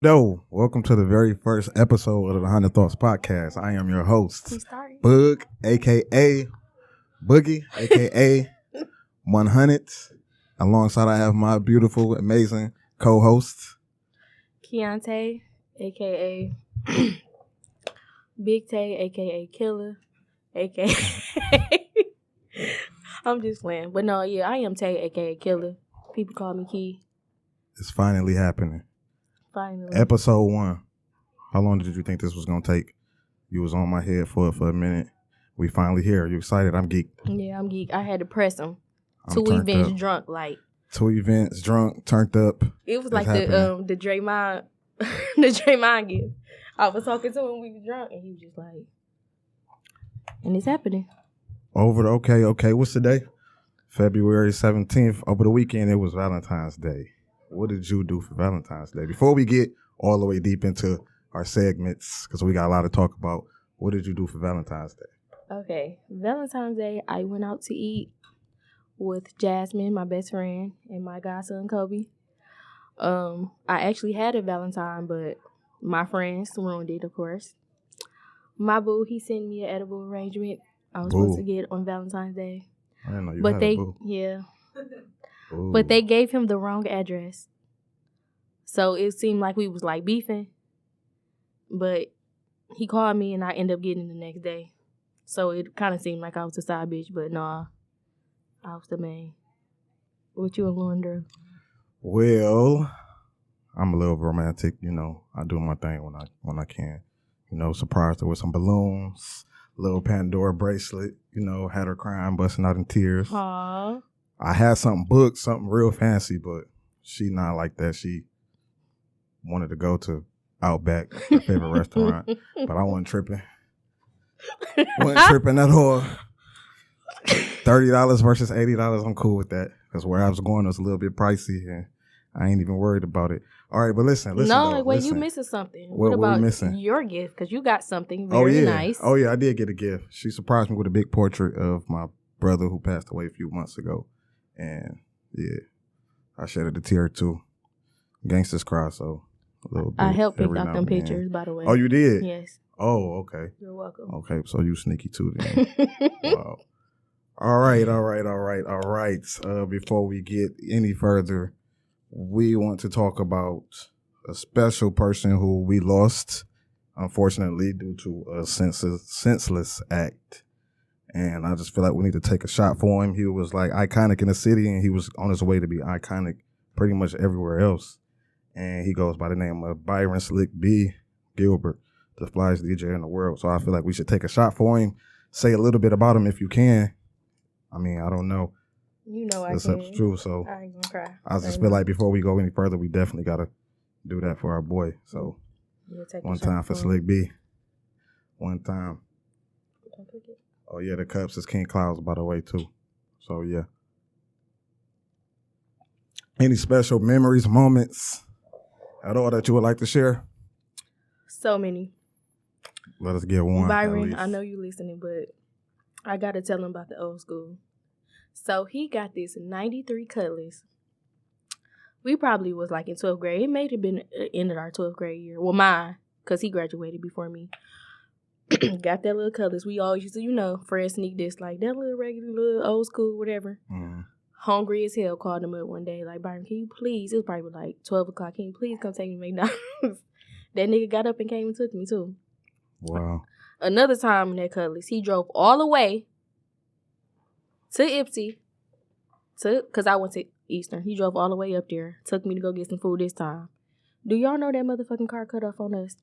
Yo, welcome to the very first episode of the 100 Thoughts Podcast. I am your host, Boog, a.k.a. Boogie, a.k.a. 100. Alongside, I have my beautiful, amazing co-host, Keyantae, a.k.a. Big Tay, a.k.a. Killer, a.k.a. I'm just playing. But no, yeah, I am Tay, a.k.a. Killer. People call me Key. It's finally happening. Finally. Episode 1. How long did you think this was going to take? You was on my head for a minute. We finally here. You excited? I'm geeked. Yeah, I'm geek. I had to press them. 2 events drunk, like. 2 events drunk, turned up. It was like the Draymond, the Draymond gift. I was talking to him, we was drunk, and he was just like, and it's happening. Okay. What's the day? February 17th. Over the weekend, it was Valentine's Day. What did you do for Valentine's Day? Before we get all the way deep into our segments, because we got a lot to talk about, what did you do for Valentine's Day? Okay. Valentine's Day, I went out to eat with Jasmine, my best friend, and my godson, Kobe. I actually had a Valentine, but my friends ruined it, of course. My boo, he sent me an edible arrangement I was supposed to get on Valentine's Day. I didn't know you had a boo. Yeah. Ooh. But they gave him the wrong address. So it seemed like we was like beefing. But he called me and I ended up getting it the next day. So it kind of seemed like I was a side bitch, but nah, I was the main. What you and Lauren do? Well, I'm a little romantic, I do my thing when I can. Surprised her with some balloons, little Pandora bracelet, had her crying, busting out in tears. Aww. I had something booked, something real fancy, but she not like that. She wanted to go to Outback, her favorite restaurant, but I wasn't tripping. Wasn't tripping at all. $30 versus $80, I'm cool with that. Because where I was going was a little bit pricey, and I ain't even worried about it. All right, but listen. No, wait, you missing something. What about your gift? Because you got something very nice. Oh, yeah, I did get a gift. She surprised me with a big portrait of my brother who passed away a few months ago. And, yeah, I shedded a tear, too. Gangsters cry, so a little bit. I helped pick out them pictures, by the way. Oh, you did? Yes. Oh, okay. You're welcome. Okay, so you sneaky, too, then. Wow. All right. Before we get any further, we want to talk about a special person who we lost, unfortunately, due to a senseless act. And I just feel like we need to take a shot for him. He was like iconic in the city, and he was on his way to be iconic pretty much everywhere else. And he goes by the name of Byron Slick B. Gilbert, the flyest DJ in the world. So I feel like we should take a shot for him. Say a little bit about him if you can. I mean, I don't know. You know I can. That's true, so I ain't gonna cry. I just feel like before we go any further, we definitely got to do that for our boy. So one time for Slick B. One time. Oh, yeah, the Cups is King Clouds, by the way, too. So, yeah. Any special memories, moments at all that you would like to share? So many. Let us get one. Byron, I know you listening, but I got to tell him about the old school. So he got this 93 Cutlass. We probably was like in 12th grade. It may have been the end of our 12th grade year. Well, mine, because he graduated before me. Got that little Cutlass. We always used to, Fred sneak this, like that little regular, little old school, whatever. Mm. Hungry as hell, called him up one day, like, Byron, can you please, it was probably like 12 o'clock, can you please come take me to McDonald's? That nigga got up and came and took me, too. Wow. Another time in that Cutlass, he drove all the way to Ipsy, because I went to Eastern. He drove all the way up there, took me to go get some food this time. Do y'all know that motherfucking car cut off on us?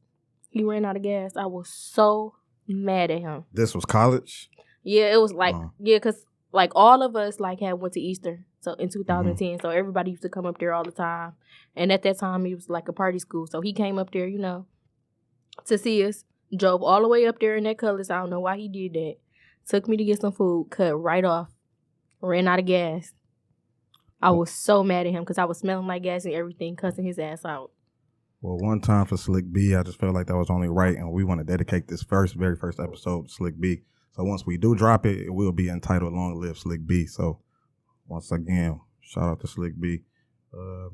He ran out of gas. I was so mad at him. This was college? Yeah, it was like, because like all of us like had went to Eastern so in 2010. So everybody used to come up there all the time. And at that time, it was like a party school. So he came up there, to see us. Drove all the way up there in that Cutlass. I don't know why he did that. Took me to get some food. Cut right off. Ran out of gas. I was so mad at him because I was smelling like gas and everything, cussing his ass out. Well, one time for Slick B, I just felt like that was only right, and we want to dedicate this very first episode to Slick B. So once we do drop it, it will be entitled Long Live Slick B. So once again, shout out to Slick B.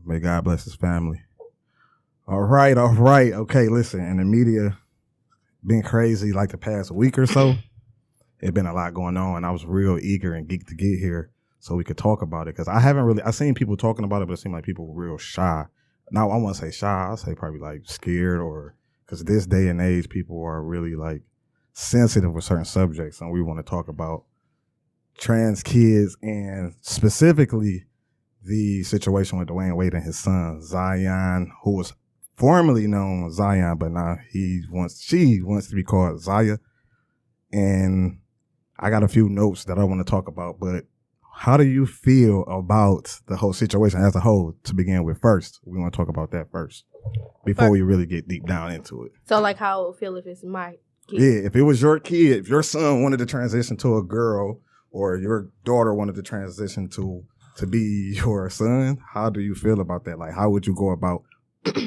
May God bless his family. All right. Okay, listen, and the media been crazy like the past week or so. It's been a lot going on, and I was real eager and geeked to get here so we could talk about it, because I seen people talking about it, but it seemed like people were real shy. Now, I won't say shy, I'll say probably like scared, or because this day and age, people are really like sensitive with certain subjects, and we want to talk about trans kids and specifically the situation with Dwayne Wade and his son, Zion, who was formerly known as Zion, but now she wants to be called Zaya. And I got a few notes that I want to talk about, but how do you feel about the whole situation as a whole to begin with first? We want to talk about that first before we really get deep down into it. So like how I would feel if it's my kid. Yeah, if it was your kid, if your son wanted to transition to a girl or your daughter wanted to transition to be your son, how do you feel about that? Like, how would you go about it?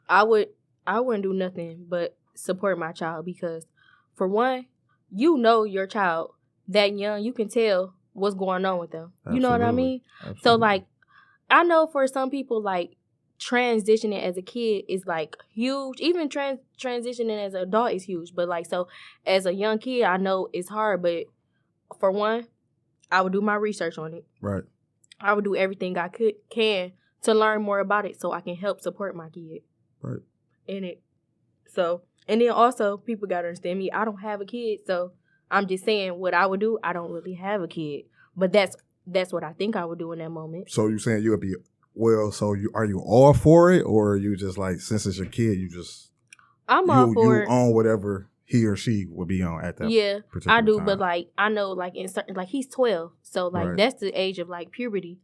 I wouldn't do nothing but support my child, because for one, you know your child that young, you can tell what's going on with them. Absolutely. You know what I mean? Absolutely. So like, I know for some people, like, transitioning as a kid is like huge. Even transitioning as an adult is huge. But like, so as a young kid, I know it's hard. But for one, I would do my research on it. Right. I would do everything I can to learn more about it so I can help support my kid. Right. In it. So, and then also, people got to understand me. I don't have a kid, so I'm just saying what I would do. I don't really have a kid. But that's what I think I would do in that moment. So you're saying you would be, well, so are you all for it, or are you just like, since it's your kid, I'm all for it. You own whatever he or she would be on at that particular I do, time. but like, I know like in certain, like he's 12, so like that's the age of like puberty.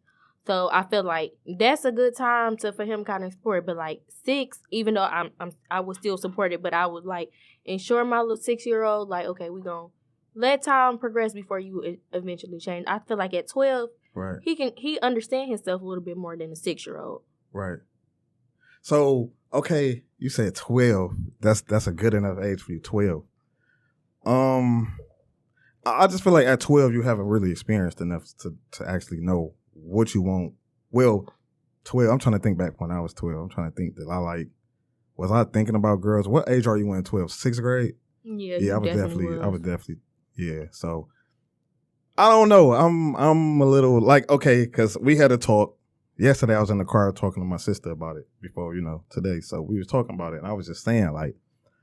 So I feel like that's a good time for him kind of support. But like 6, even though I would still support it, but I would like ensure my little 6-year-old, like, okay, we gonna let time progress before you eventually change. I feel like at 12, right, he understand himself a little bit more than a 6-year-old. Right. So okay, you said 12. That's a good enough age for you, 12. I just feel like at 12 you haven't really experienced enough to actually know what you want. Well, 12, I'm trying to think back when I was 12. I'm trying to think that was I thinking about girls? What age are you in 12? 6th grade? Yeah, I would definitely, yeah. So I don't know. I'm a little like, okay, because we had a talk. Yesterday I was in the car talking to my sister about it before, today. So we was talking about it, and I was just saying, like,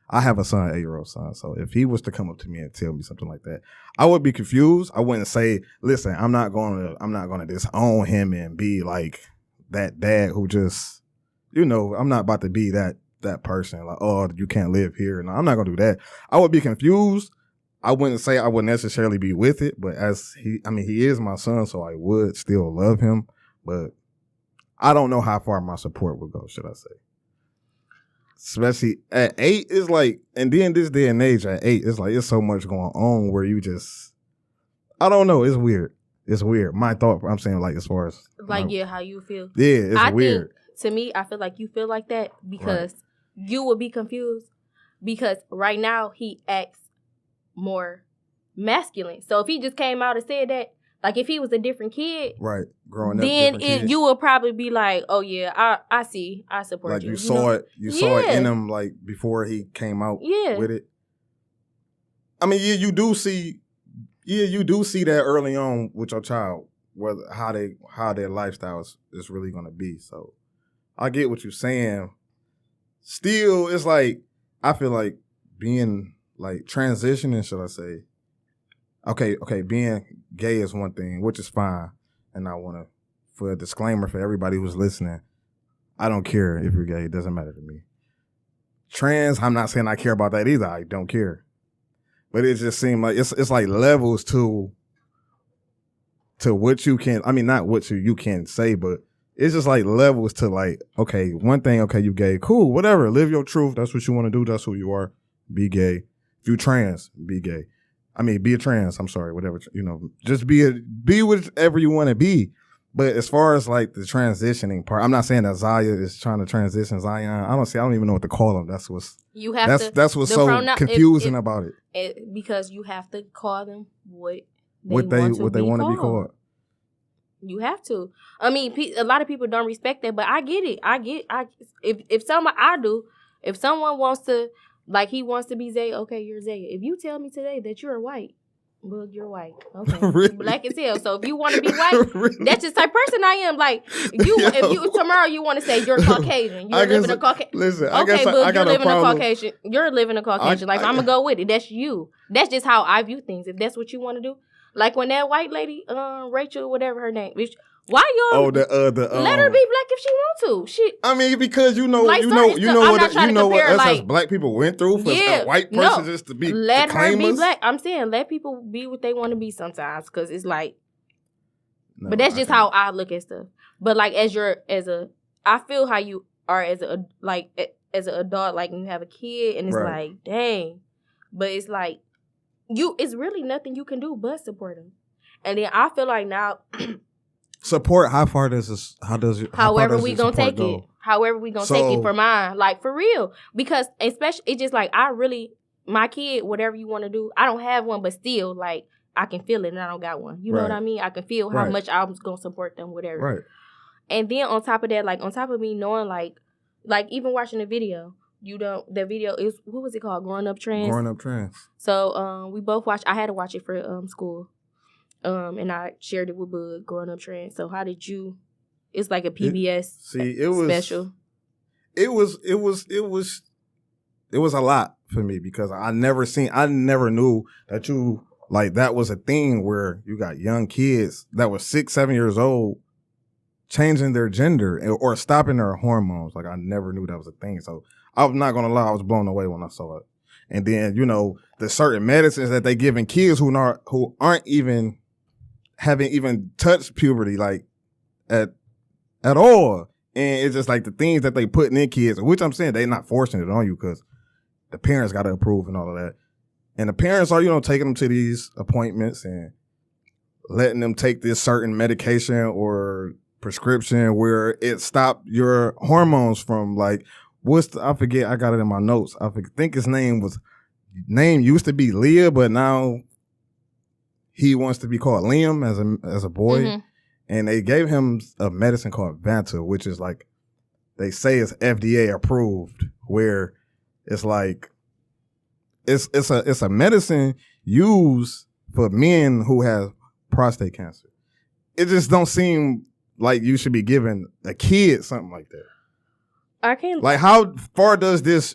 I have a son, 8-year-old son. So if he was to come up to me and tell me something like that, I would be confused. I wouldn't say, listen, I'm not gonna disown him and be like that dad who just, I'm not about to be that person, like, oh, you can't live here. No, I'm not gonna do that. I would be confused. I wouldn't say I would necessarily be with it, but he is my son, so I would still love him. But I don't know how far my support would go, should I say. Especially at 8, it's like, and then this day and age at 8, it's like, it's so much going on where you just, I don't know, it's weird. It's weird. My thought, I'm saying, like, as far as. Like, how you feel. Yeah, it's weird. To me, I feel like you feel like that because you will be confused, because right now he acts more masculine. So if he just came out and said that, like if he was a different kid, right, growing up, then you will probably be like, oh yeah, I see, I support like you. You saw it in him, like before he came out with it. I mean, you do see that early on with your child, whether how their lifestyle is really going to be. So I get what you're saying. Still, it's like, I feel like being like transitioning, should I say? Okay, being gay is one thing, which is fine. And I want to, for a disclaimer for everybody who's listening, I don't care if you're gay. It doesn't matter to me. Trans, I'm not saying I care about that either. I don't care. But it just seemed like it's like levels to what you can, not what you can say, but it's just like levels to like, okay, one thing, okay, you gay, cool, whatever. Live your truth. That's what you want to do. That's who you are. Be gay. If you trans, be gay. Be a trans. I'm sorry, whatever. Just be whatever you want to be. But as far as like the transitioning part, I'm not saying that Zaya is trying to transition Zion. I don't even know what to call them. That's what's what's so confusing about it. Because you have to call them what they want to be called. You have to. I mean, a lot of people don't respect that, but I get it. If someone wants to, like, he wants to be Zay, okay, you're Zay. If you tell me today that you're white, Boog, you're white. Okay. Really? Black as hell. So if you want to be white, Really? that's just the type of person I am. Like, if you tomorrow you want to say you're Caucasian. You're living a Caucasian. Listen, okay, I guess Boog, I got you're a living problem. a Caucasian. You're living a Caucasian. I'm going to go with it. That's you. That's just how I view things. If that's what you want to do. Like when that white lady, Rachel, whatever her name, why y'all let her be black if she want to? Shit. I mean, because you know what us as black people went through for a white person just to be let to her be us. black. I'm saying let people be what they want to be sometimes, because it's like. No, but that's just how I look at stuff. But like I feel how you are as an adult, like when you have a kid, and it's like, dang, but it's like it's really nothing you can do but support them. And then I feel like now. Support. How far does this? However we gonna take it. However we gonna take it for mine, like for real. Because especially, it's just like my kid, whatever you want to do. I don't have one, but still, like I can feel it, and I don't got one. You know what I mean? I can feel how much I'm gonna support them, whatever. Right. And then on top of that, like on top of me knowing, like even watching the video, the video is, what was it called? Growing Up Trans. Growing Up Trans. So we both watched. I had to watch it for school. And I shared it with Bud, Growing Up Trans. So how did you? It's like a PBS special. It was a lot for me because I never knew that that was a thing where you got young kids that were 6, 7 years old changing their gender or stopping their hormones. Like I never knew that was a thing. So I'm not gonna lie, I was blown away when I saw it. And then the certain medicines that they giving kids who aren't even haven't even touched puberty like at all, and it's just like the things that they putting in kids, which I'm saying they're not forcing it on you because the parents got to approve and all of that, and the parents are taking them to these appointments and letting them take this certain medication or prescription where it stopped your hormones from like I forget, I got it in my notes. I think his name used to be Leah, but now he wants to be called Liam as a boy. Mm-hmm. And they gave him a medicine called Vanta, which is like, they say it's FDA approved, where it's like, it's a medicine used for men who have prostate cancer. It just don't seem like you should be giving a kid something like that. I can't. Like, how far does this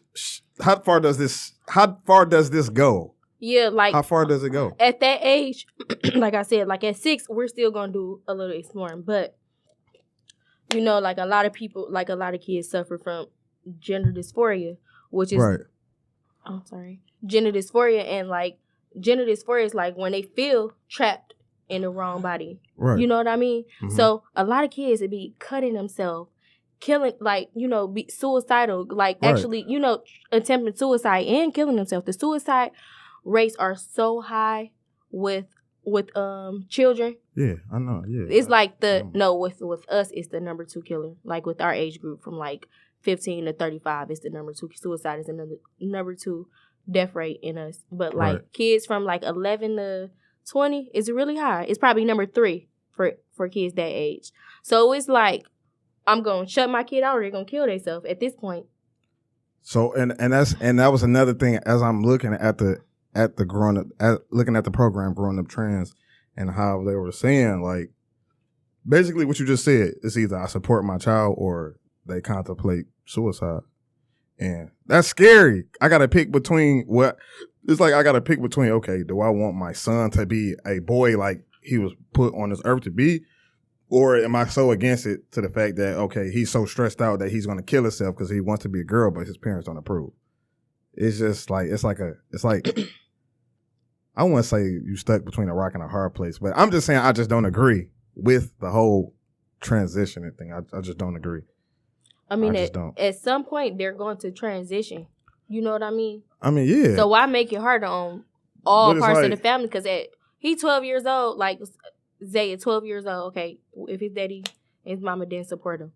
go? Yeah, like how far does it go? At that age, like I said, like at 6, we're still gonna do a little exploring. But like a lot of people, like a lot of kids suffer from gender dysphoria, which is gender dysphoria, and like gender dysphoria is like when they feel trapped in the wrong body. Right. You know what I mean? Mm-hmm. So a lot of kids would be cutting themselves, killing, like, be suicidal, like actually, attempting suicide and killing themselves. The suicide rates are so high with children. Yeah, I know. Yeah, it's like with us, it's the number 2 killer. Like with our age group, from like 15 to 35, it's the number 2. Suicide is the number 2 death rate in us. But like kids from like 11 to 20 is really high. It's probably number 3 for kids that age. So it's like, I'm gonna shut my kid out, or they're gonna kill themselves at this point. So and that was another thing as I'm looking at the looking at the program Growing Up Trans, and how they were saying, like, basically what you just said is either I support my child or they contemplate suicide. And that's scary. I gotta pick between okay, do I want my son to be a boy like he was put on this earth to be? Or am I so against it to the fact that, okay, he's so stressed out that he's gonna kill himself because he wants to be a girl, but his parents don't approve? It's just like, it's like I wouldn't say you stuck between a rock and a hard place, but I'm just saying I just don't agree with the whole transitioning thing. I just don't agree. I mean, at some point, they're going to transition. You know what I mean? I mean, yeah. So why make it harder on all parts of the family? Because he's 12 years old, like Zay is 12 years old. Okay, if his daddy and his mama didn't support him,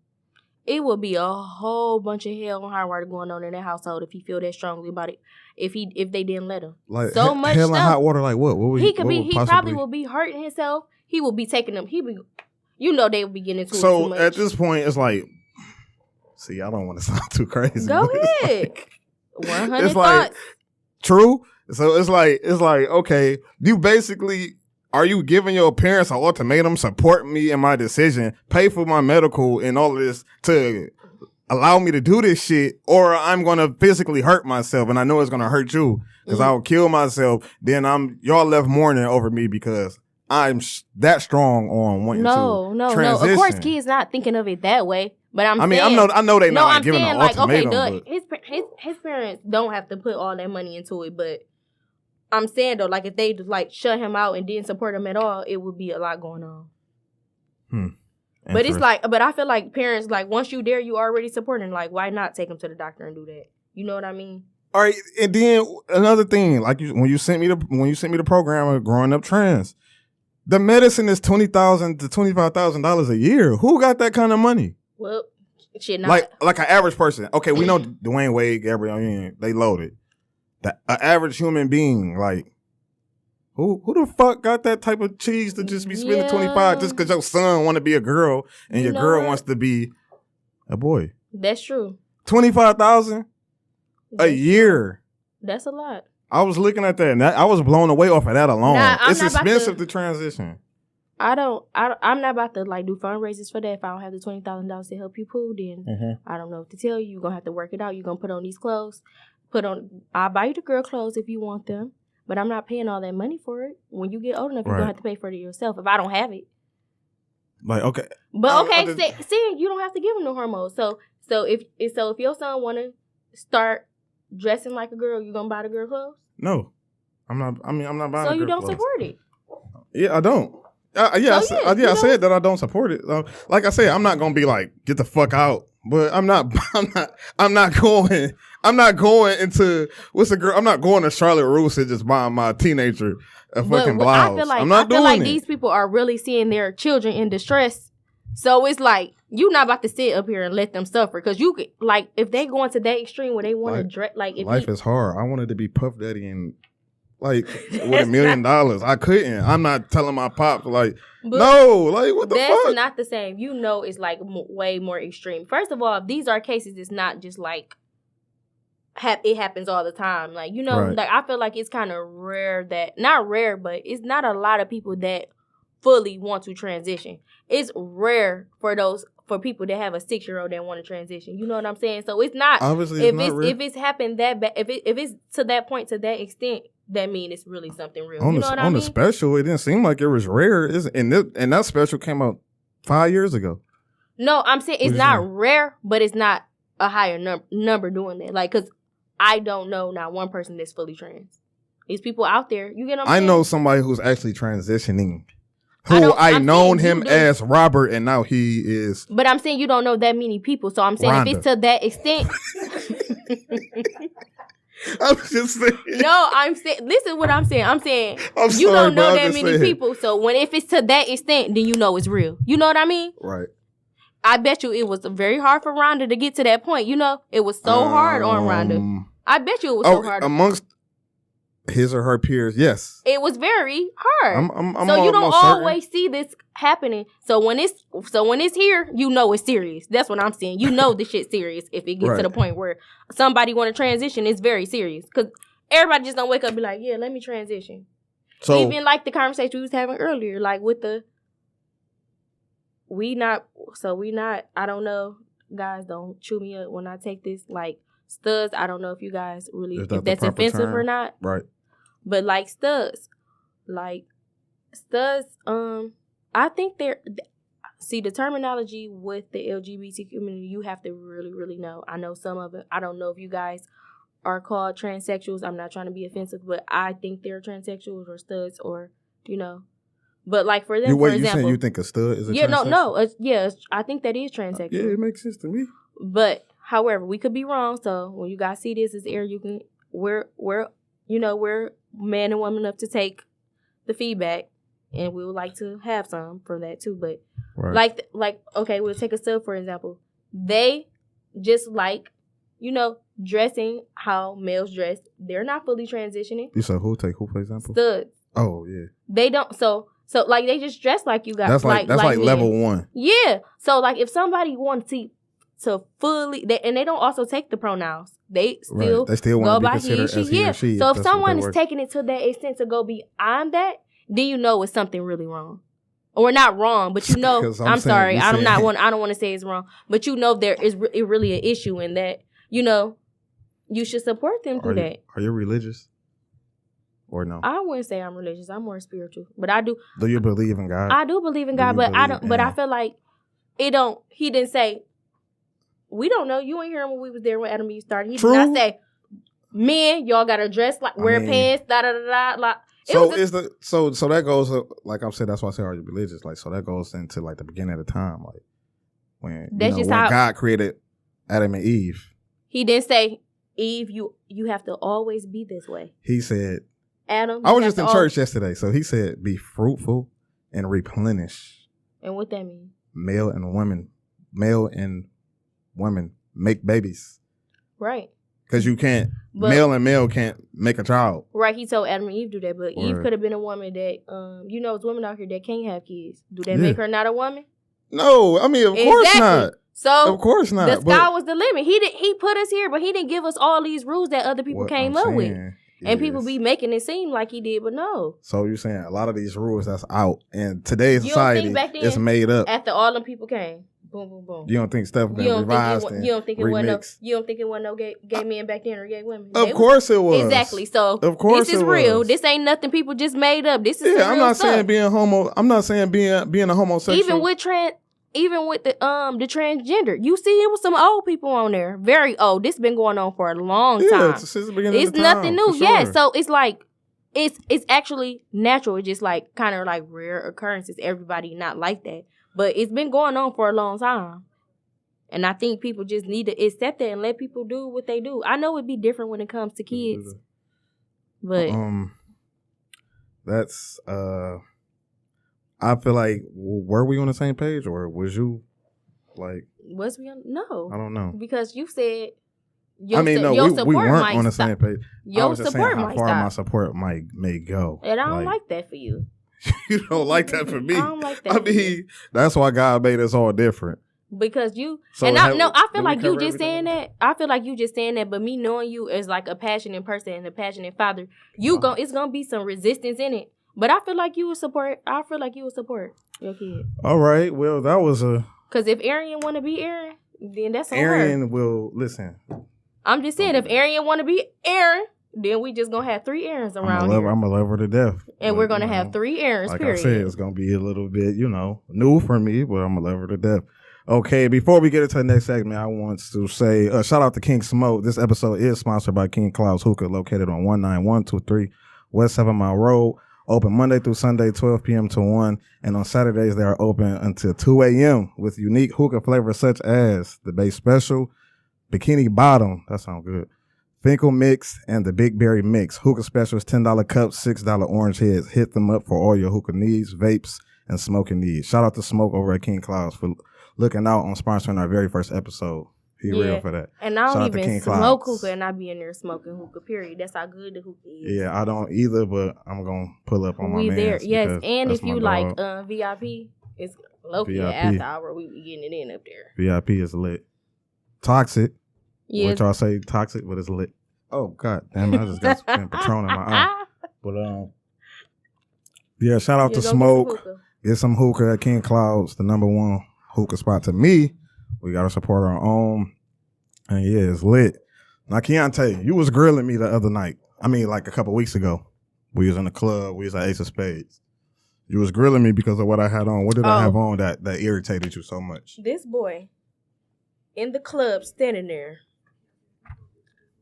it would be a whole bunch of hell and high water going on in that household if he feel that strongly about it. If they didn't let him, like so much hell and hot water, like what? He probably will be hurting himself. He will be taking them. you know they would be getting into it too So much. at this point, it's like, see, I don't want to sound too crazy. Go ahead. Like, 100 it's thoughts. like, true. So it's like, okay, you basically, are you giving your parents an ultimatum, support me in my decision, pay for my medical and all of this to allow me to do this shit, or I'm going to physically hurt myself and I know it's going to hurt you because I'll kill myself. Then y'all left mourning over me because I'm that strong on wanting to transition. Of course, kids not thinking of it that way. But I know they not like giving an ultimatum. Okay, his parents don't have to put all that money into it, but I'm saying though, like if they like shut him out and didn't support him at all, it would be a lot going on. But it's like, but I feel like parents, like once you there, you already supporting. Like, why not take him to the doctor and do that? You know what I mean? All right, and then another thing, like when you sent me the program of growing up trans, the medicine is $20,000 to $25,000 a year. Who got that kind of money? Well, shit, not like an average person. Okay, we know Dwayne Wade, Gabrielle, they loaded. An average human being, like, who the fuck got that type of cheese to just be spending $25 just because your son want to be a girl and your girl wants to be a boy? That's true. $25,000 a year. That's a lot. I was looking at that and I was blown away off of that alone. It's expensive to transition. I'm not about to like do fundraisers for that. If I don't have the $20,000 to help you pull, then I don't know what to tell you. You're gonna have to work it out. You're gonna put on these clothes. I'll buy you the girl clothes if you want them, but I'm not paying all that money for it. When you get old enough, you're gonna have to pay for it yourself if I don't have it. Like, okay. But see, you don't have to give him no hormones. So if your son wanna start dressing like a girl, you gonna buy the girl clothes? No. I'm not buying the girl clothes. So you don't support it? Yeah, I don't. I said that I don't support it. Like I said, I'm not gonna be like, get the fuck out. But I'm not going into what's the girl? I'm not going to Charlotte Russe and just buying my teenager a fucking blouse. I feel like these people are really seeing their children in distress. So it's like you're not about to sit up here and let them suffer because you could, like, if they go into that extreme where they want to dress like if life is hard. I wanted to be Puff Daddy and like with $1 million. I couldn't. I'm not telling my pops like no. Like what the fuck? That's not the same. You know, it's like way more extreme. First of all, these are cases. It's not just like it happens all the time. Like you know, like I feel like it's kind of rare that not rare, but it's not a lot of people that fully want to transition. It's rare for people that have a 6-year-old that want to transition. You know what I'm saying? So it's not obviously if it's happened that bad, if it's to that point, to that extent, that mean it's really something real. You know what I mean? On the special, it didn't seem like it was rare. And that special came out 5 years ago. No, I'm saying it's not rare, but it's not a higher number doing that. Like, because I don't know not one person that's fully trans. These people out there, you get what I'm saying? I know somebody who's actually transitioning. I known him as Robert, and now he is. But I'm saying you don't know that many people, so I'm saying Rhonda. If it's to that extent. I'm just saying. No, I'm saying. Listen, what I'm saying. I'm saying you don't know that many people, so if it's to that extent, then you know it's real. You know what I mean? Right. I bet you it was very hard for Rhonda to get to that point. You know, it was so hard on Rhonda. I bet you it was so hard amongst his or her peers. Yes, it was very hard. I'm so you don't always see this happening. So when it's here, you know it's serious. That's what I'm saying. You know the shit's serious if it gets to the point where somebody want to transition. It's very serious because everybody just don't wake up and be like, yeah, let me transition. So even like the conversation we was having earlier, like with the we not. I don't know. Guys, don't chew me up when I take this. Like studs, I don't know if you guys really if that's offensive term or not. Right. But like studs, I think the terminology with the LGBT community, you have to really, really know. I know some of it. I don't know if you guys are called transsexuals. I'm not trying to be offensive, but I think they're transsexuals or studs or, you know. But like for them, for example, you saying you think a stud is a transsexual? I think that is transsexual. Yeah, it makes sense to me. But however, we could be wrong. So when you guys see this as air, we're man and woman enough to take the feedback, and we would like to have some from that too. But like okay, we'll take a stud for example. They just like dressing how males dress. They're not fully transitioning. You said who for example? Studs. Oh yeah. They don't. So So like they just dress like you got. That's like level 1. Yeah. So like if somebody wants to fully, and they don't also take the pronouns. They still want to go be considered as he or she. So if someone is taking it to that extent to go beyond that, then you know it's something really wrong. Or not wrong, but you know, I don't want to say it's wrong, but you know there is really an issue in that, you know, you should support them through that. Are you religious? Or no? I wouldn't say I'm religious. I'm more spiritual, but I do. Do you believe in God? I do believe in God, but I don't. But I feel like it don't. He didn't say. We don't know. You ain't hear him when we was there when Adam and Eve started. He did not say, "Men, y'all gotta dress like wear pants." Da da da da. So that goes like I said. That's why I say are you religious? Like so that goes into like the beginning of the time, like when when God created Adam and Eve. He didn't say, Eve, you have to always be this way. He said, Adam. I was just in church yesterday, so he said, "Be fruitful and replenish." And what that means? Male and women make babies. Right. Because you can't, male and male can't make a child. Right, he told Adam and Eve do that, but Eve could have been a woman that, there's women out here that can't have kids. Do that make her not a woman? No, I mean, of course not. So, of course not. The sky was the limit. He put us here, but he didn't give us all these rules that other people came up with. And people be making it seem like he did, but no. So you're saying a lot of these rules that's out in today's society is made up. After all them people came. Boom, boom, boom. You don't think stuff been revised and you don't think it wasn't no gay men back then or gay women? Of course it was. Exactly. So of course this is real. This ain't nothing people just made up. This is some I'm real not stuff. saying being homo. I'm not saying being a homosexual. Even with the transgender, you see, it was some old people on there, very old. This been going on for a long time. It's nothing new. Sure. Yeah, so it's like it's actually natural. It's just like kind of like rare occurrences. Everybody not like that. But it's been going on for a long time. And I think people just need to accept that and let people do what they do. I know it'd be different when it comes to kids. But that's I feel like were we on the same page or was you like was we on no. I don't know. Because you said we weren't on the same page. I was just saying how far my support may go. And I don't like that for you. You don't like that for me. I don't like that. I mean, that's why God made us all different. Because you I feel like you just saying that. I feel like you just saying that, but me knowing you as like a passionate person and a passionate father, it's gonna be some resistance in it. But I feel like you would support. Your kid. All right. Well, that was because if Arian want to be Aaron, then that's on Arian her. will listen. I'm just saying, if Arian want to be Aaron, then we just gonna have 3 Aarons around here. I'm gonna love her to death. And we're gonna have 3 Aarons, like I said, it's gonna be a little bit, new for me, but I'm gonna love her to death. Okay, before we get into the next segment, I want to say shout out to King Smoke. This episode is sponsored by King Cloud's Hookah, located on 19123 West 7 Mile Road. Open Monday through Sunday, 12 p.m. to 1. And on Saturdays, they are open until 2 a.m. with unique hookah flavors such as the Base Special, Bikini Bottom, that sounds good, Finkel Mix, and the Big Berry Mix. Hookah specials, $10 cups, $6 orange heads. Hit them up for all your hookah needs, vapes, and smoking needs. Shout out to Smoke over at King Clouds for looking out on sponsoring our very first episode. He real for that. And I don't even smoke hookah and I be in there smoking hookah, period. That's how good the hookah is. Yeah, I don't either, but I'm going to pull up on my man. There. Yes, and if you like VIP, it's low-key after hour. We be getting it in up there. VIP is lit. Toxic. Yeah. Which I'll say toxic, but it's lit. Oh, God damn it. I just got some Patron in my eye. But, yeah, shout out to Smoke. Get some hookah at King Clouds, the #1 hookah spot to me. We got to support our own. And yeah, it's lit. Now, Keyantae, you was grilling me the other night. I mean, like a couple weeks ago. We was in the club. We was at Ace of Spades. You was grilling me because of what I had on. What did I have on that irritated you so much? This boy in the club standing there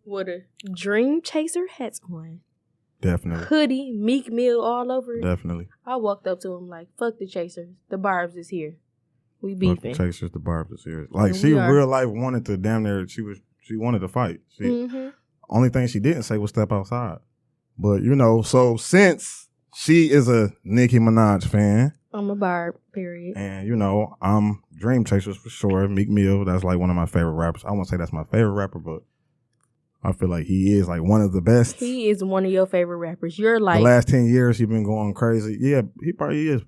with a Dream Chaser hat on. Definitely. Hoodie, Meek Mill all over it. Definitely. I walked up to him like, fuck the Chasers. The Barbs is here. We beefing. Fuck the Chasers, the Barbs is here. Like, she real life wanted to damn near, she wanted to fight. Only thing she didn't say was step outside. But, so since she is a Nicki Minaj fan. I'm a Barb, period. And, I'm Dream Chasers for sure. Meek Mill, that's like one of my favorite rappers. I won't say that's my favorite rapper, but I feel like he is like one of the best. He is one of your favorite rappers. You're like the last 10 years he been going crazy. Yeah, he probably is.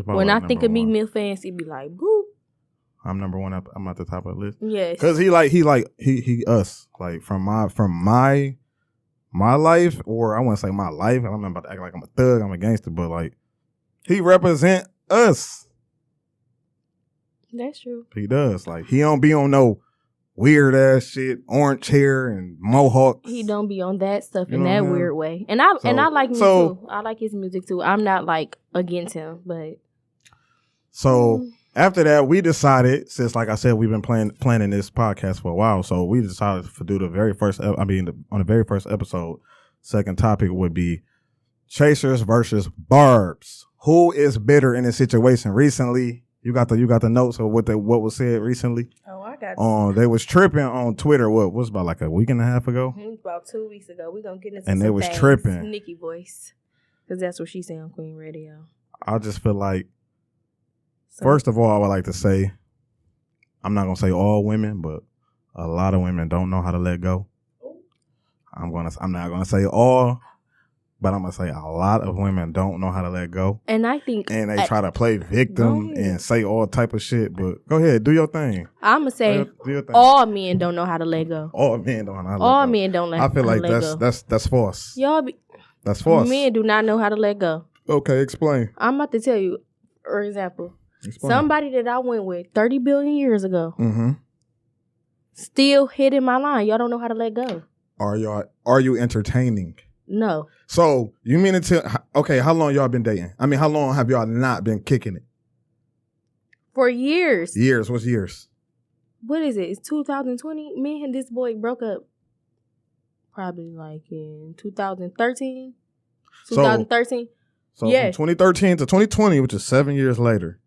When I think of Meek Mill fans, he be like, "Boop." I'm number one. I'm at the top of the list. Yes, because he us like from my life, or I wouldn't say my life. I'm not about to act like I'm a thug. I'm a gangster, but like he represent us. That's true. He does. Like he don't be on no weird ass shit, orange hair and mohawks. He don't be on that stuff in that weird way. And I like me too. I like his music too. I'm not like against him, but after that, we decided, since like I said, we've been planning this podcast for a while, so we decided to do on the very first episode, second topic would be chasers versus barbs. Who is better in this situation? Recently, you got the notes of what was said recently. Oh, I got. They was tripping on Twitter. What was about like a week and a half ago? About 2 weeks ago. We gonna get into and they was tripping. Nicki voice, because that's what she say on Queen Radio. I just feel like, first of all, I would like to say, I'm not gonna say all women, but a lot of women don't know how to let go. I'm not gonna say all, but I'm gonna say a lot of women don't know how to let go. And I think, and they try to play victim and say all type of shit. But go ahead, do your thing. I'm gonna say all men don't know how to let go. All men don't know how to let go. All men don't let. I feel like that's false. That's false. Men do not know how to let go. Okay, explain. I'm about to tell you, for example. Explain. Somebody that I went with 30 billion years ago, still hitting my line. Y'all don't know how to let go. Are you entertaining? No. So you mean to tell? Okay, how long y'all been dating? I mean, how long have y'all not been kicking it? For years. Years. What's years? What is it? It's 2020. Me and this boy broke up probably like in 2013. 2013. So from 2013 to 2020, which is 7 years later.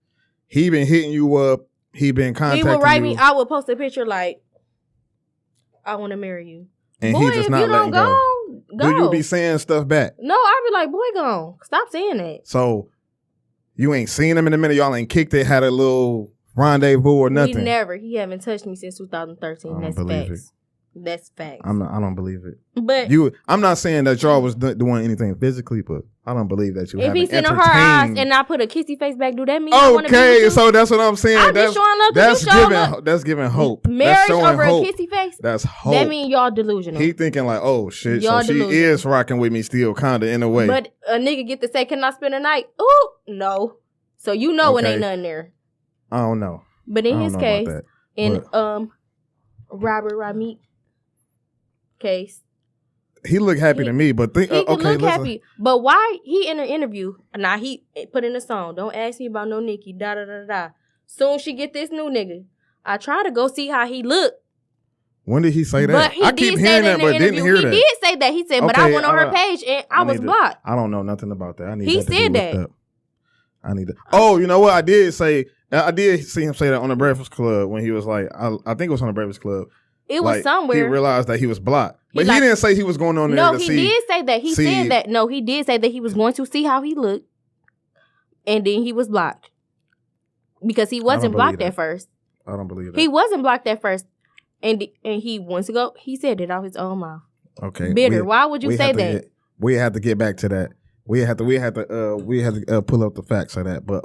He been hitting you up. He been contacting you. He would write me. I would post a picture like, I want to marry you. And boy, he just not letting go. Go. Do you be saying stuff back? No, I be like, boy, go. Stop saying that. So you ain't seen him in a minute. Y'all ain't kicked it, had a little rendezvous or nothing. We never. He haven't touched me since 2013. That's facts. That's facts. I don't believe it. But I'm not saying that y'all was doing anything physically, but I don't believe that you. If he's in her eyes and I put a kissy face back, do that mean? Okay, so that's what I'm saying. I'm just showing love. That's giving hope. Marriage over a kissy face. That's hope. That mean y'all delusional. He thinking like, oh shit, y'all so delusional. She is rocking with me still, kinda in a way. But a nigga get to say, "Can I spend a night?" Ooh, no. So you know when ain't nothing there. I don't know. But in his case, Robert Rameek case. He looked happy to me, but he look happy. But why he in an interview? Now he put in a song. Don't ask me about no Nicki. Da da da da. Soon she get this new nigga. I try to go see how he look. When did he say that? But he I keep hearing that, but didn't hear that. He did say that. He said, but I went on her page and I was blocked. I don't know nothing about that. He said that. I need to. Oh, you know what? I did see him say that on the Breakfast Club when he was like, I think it was on the Breakfast Club. It was somewhere. He realized that he was blocked. But he didn't say he was going on there to see. No, he did say that. He said that. No, he did say that he was going to see how he looked. And then he was blocked. Because he wasn't blocked at first. I don't believe that. He wasn't blocked at first. And he wants to go. He said it out his own mouth. Okay. Bitter. Why would you say that? We have to get back to that. We had to pull up the facts of that. But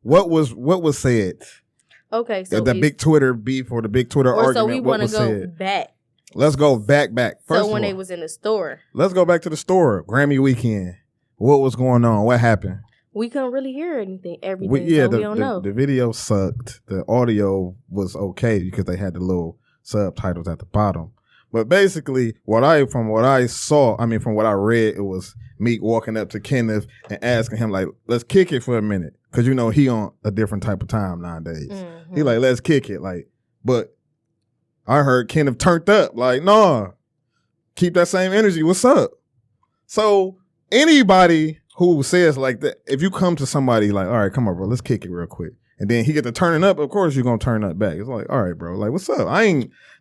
what was said? Okay, so the big Twitter beef or the big Twitter argument. So we want to go back. Let's go back. First so when they was in the store. Let's go back to the store. Grammy weekend. What was going on? What happened? We couldn't really hear everything. We don't know. The video sucked. The audio was okay because they had the little subtitles at the bottom. But basically, from what I read, it was Meek walking up to Kenneth and asking him, like, let's kick it for a minute. Because, he on a different type of time nowadays. Mm-hmm. He like, let's kick it. Like, but I heard Kenneth turned up. Like, nah, keep that same energy. What's up? So anybody who says like that, if you come to somebody like, all right, come on, bro, let's kick it real quick. And then he get to turning up, of course you're going to turn up back. It's like, all right, bro, like, what's up?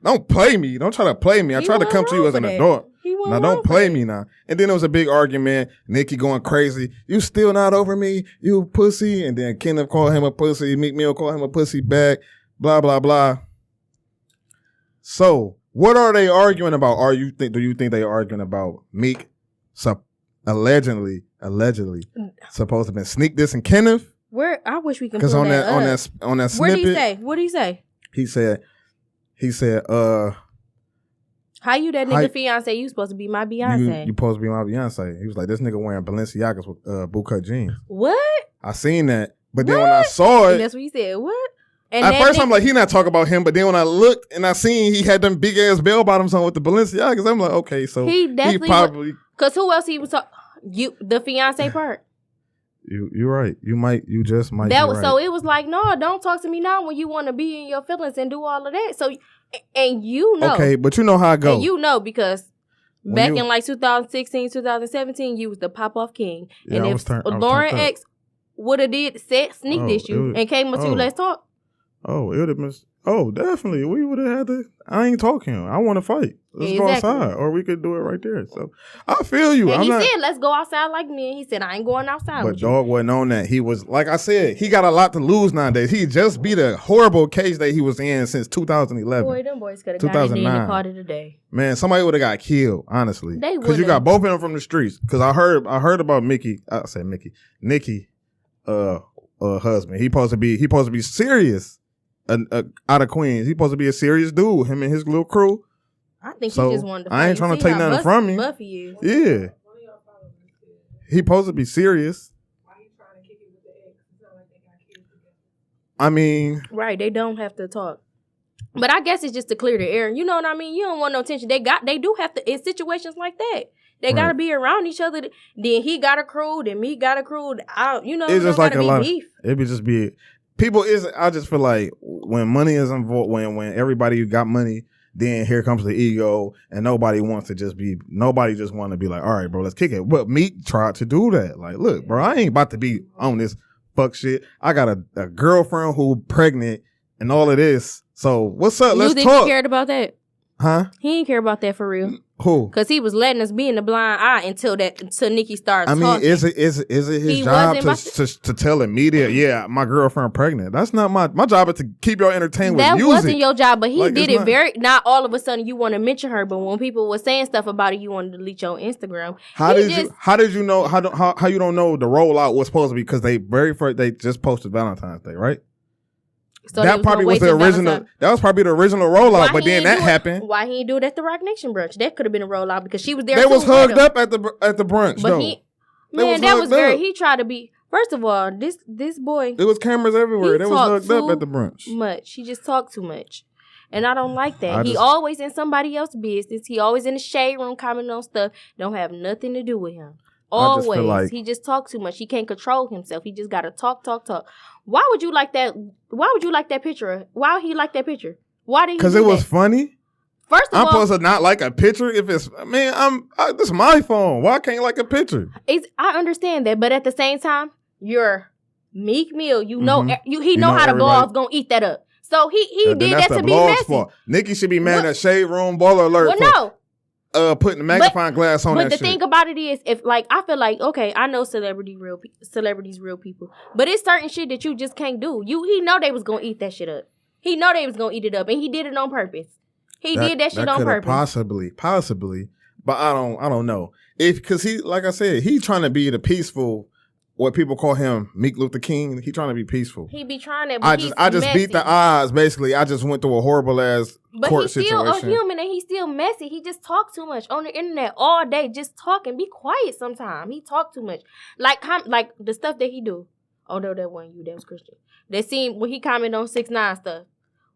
Don't play me. Don't try to play me. I try to come to you as an adult. Now, don't play me now. And then there was a big argument. Nicki going crazy. You still not over me, you pussy. And then Kenneth called him a pussy. Meek Mill called him a pussy back. Blah, blah, blah. So What are they arguing about? Do you think they're arguing about Meek allegedly supposed to have been sneak dissing Kenneth? Where I wish we can pull that up. on that Where snippet. did he say? What did he say? He said, how you that nigga fiance? You supposed to be my Beyonce. You supposed to be my Beyonce. He was like, this nigga wearing Balenciagas with bootcut jeans. What? I seen that. But then when I saw it. And that's what he said. What? And at first I'm like, he not talking about him. But then when I looked and I seen he had them big ass bell bottoms on with the Balenciagas, I'm like, okay, so he probably. Because who else he was talking? The fiance part. You're right. You just might. That was right. So it was like, no, don't talk to me now when you want to be in your feelings and do all of that. So, and you know. Okay, but you know how I go. And you know because back in like 2016, 2017, you was the pop off king. Yeah, and if Lauren X would have sneak this you and came up to you, let's talk. Oh, it would have been. Oh, definitely. We would have had to. I ain't talking. I want to fight. Let's go outside, or we could do it right there. So I feel you. And he said, "Let's go outside like me." And he said, "I ain't going outside." But dog wasn't on that. He was, like I said, he got a lot to lose nowadays. He just beat a horrible case that he was in since 2011. Boy, them boys could have got it in the part of the day. Man, somebody would have got killed. Honestly, because you got both of them from the streets. Because I heard about Nicki, husband. He supposed to be serious. Out of Queens, he supposed to be a serious dude. Him and his little crew. I think he just wanted to. I ain't trying to take nothing from him. Buffy is. Yeah, he supposed to be serious. Why he trying to kick it with the ex? It's not like they got kids together. I mean, right? They don't have to talk. But I guess it's just to clear the air. You know what I mean? You don't want no tension. They do have to in situations like that. They gotta be around each other. Then he got a crew. Then me got a crew. It's just like a lot. It would just be. I just feel like when money is involved, when everybody got money, then here comes the ego, and nobody just want to be like, all right, bro, let's kick it. But Meek tried to do that. Like, look, bro, I ain't about to be on this fuck shit. I got a girlfriend who pregnant and all of this. So what's up? Let's talk. You think he cared about that? Huh? He didn't care about that for real. Who? Because he was letting us be in the blind eye until Nicki started talking. I mean, is it his job to tell the media, yeah, my girlfriend pregnant? That's not my job. Is to keep y'all entertained with music. That wasn't your job, but he did it not all of a sudden you want to mention her, but when people were saying stuff about it, you wanted to delete your Instagram. How did you know how you don't know the rollout was supposed to be? Because they just posted Valentine's Day, right? So that probably was the original. Valentine. That was probably the original rollout, but then that happened. Why he didn't do it at the Rock Nation brunch? That could have been a rollout because she was there. They was hugged up at the brunch. But that was very. He tried to be. First of all, this boy. It was cameras everywhere. They was hugged up at the brunch. Much. He just talked too much, and I don't like that. He always in somebody else's business. He always in the shade room commenting on stuff. Don't have nothing to do with him. Always. He just talks too much. He can't control himself. He just gotta talk. Why would you like that? Why would you like that picture? Why he like that picture? Why did he? Because it was funny. First of all, I'm supposed to not like a picture if it's this is my phone. Why can't you like a picture? I understand that, but at the same time, you're Meek Mill. You know, he know how the balls gonna eat that up. So he did that to be messy. Fault. Nicki should be mad at Shade Room Baller Alert. Well, no. Putting the magnifying glass on that shit. But the thing about it is, I feel like, okay, I know celebrities real people, but it's certain shit that you just can't do. He know they was gonna eat that shit up. He know they was gonna eat it up, and he did it on purpose. He did that shit on purpose. Possibly, but I don't know because he, like I said, he trying to be the peaceful. What people call him, Meek Luther King. He trying to be peaceful. He be trying to. But I just beat the odds. Basically, I just went through a horrible ass court situation. But he's still a human and he's still messy. He just talks too much on the internet all day. Just talking. Be quiet sometimes. He talk too much. Like the stuff that he do. Oh no, that wasn't you. That was Christian. That scene when he commented on 6ix9ine stuff.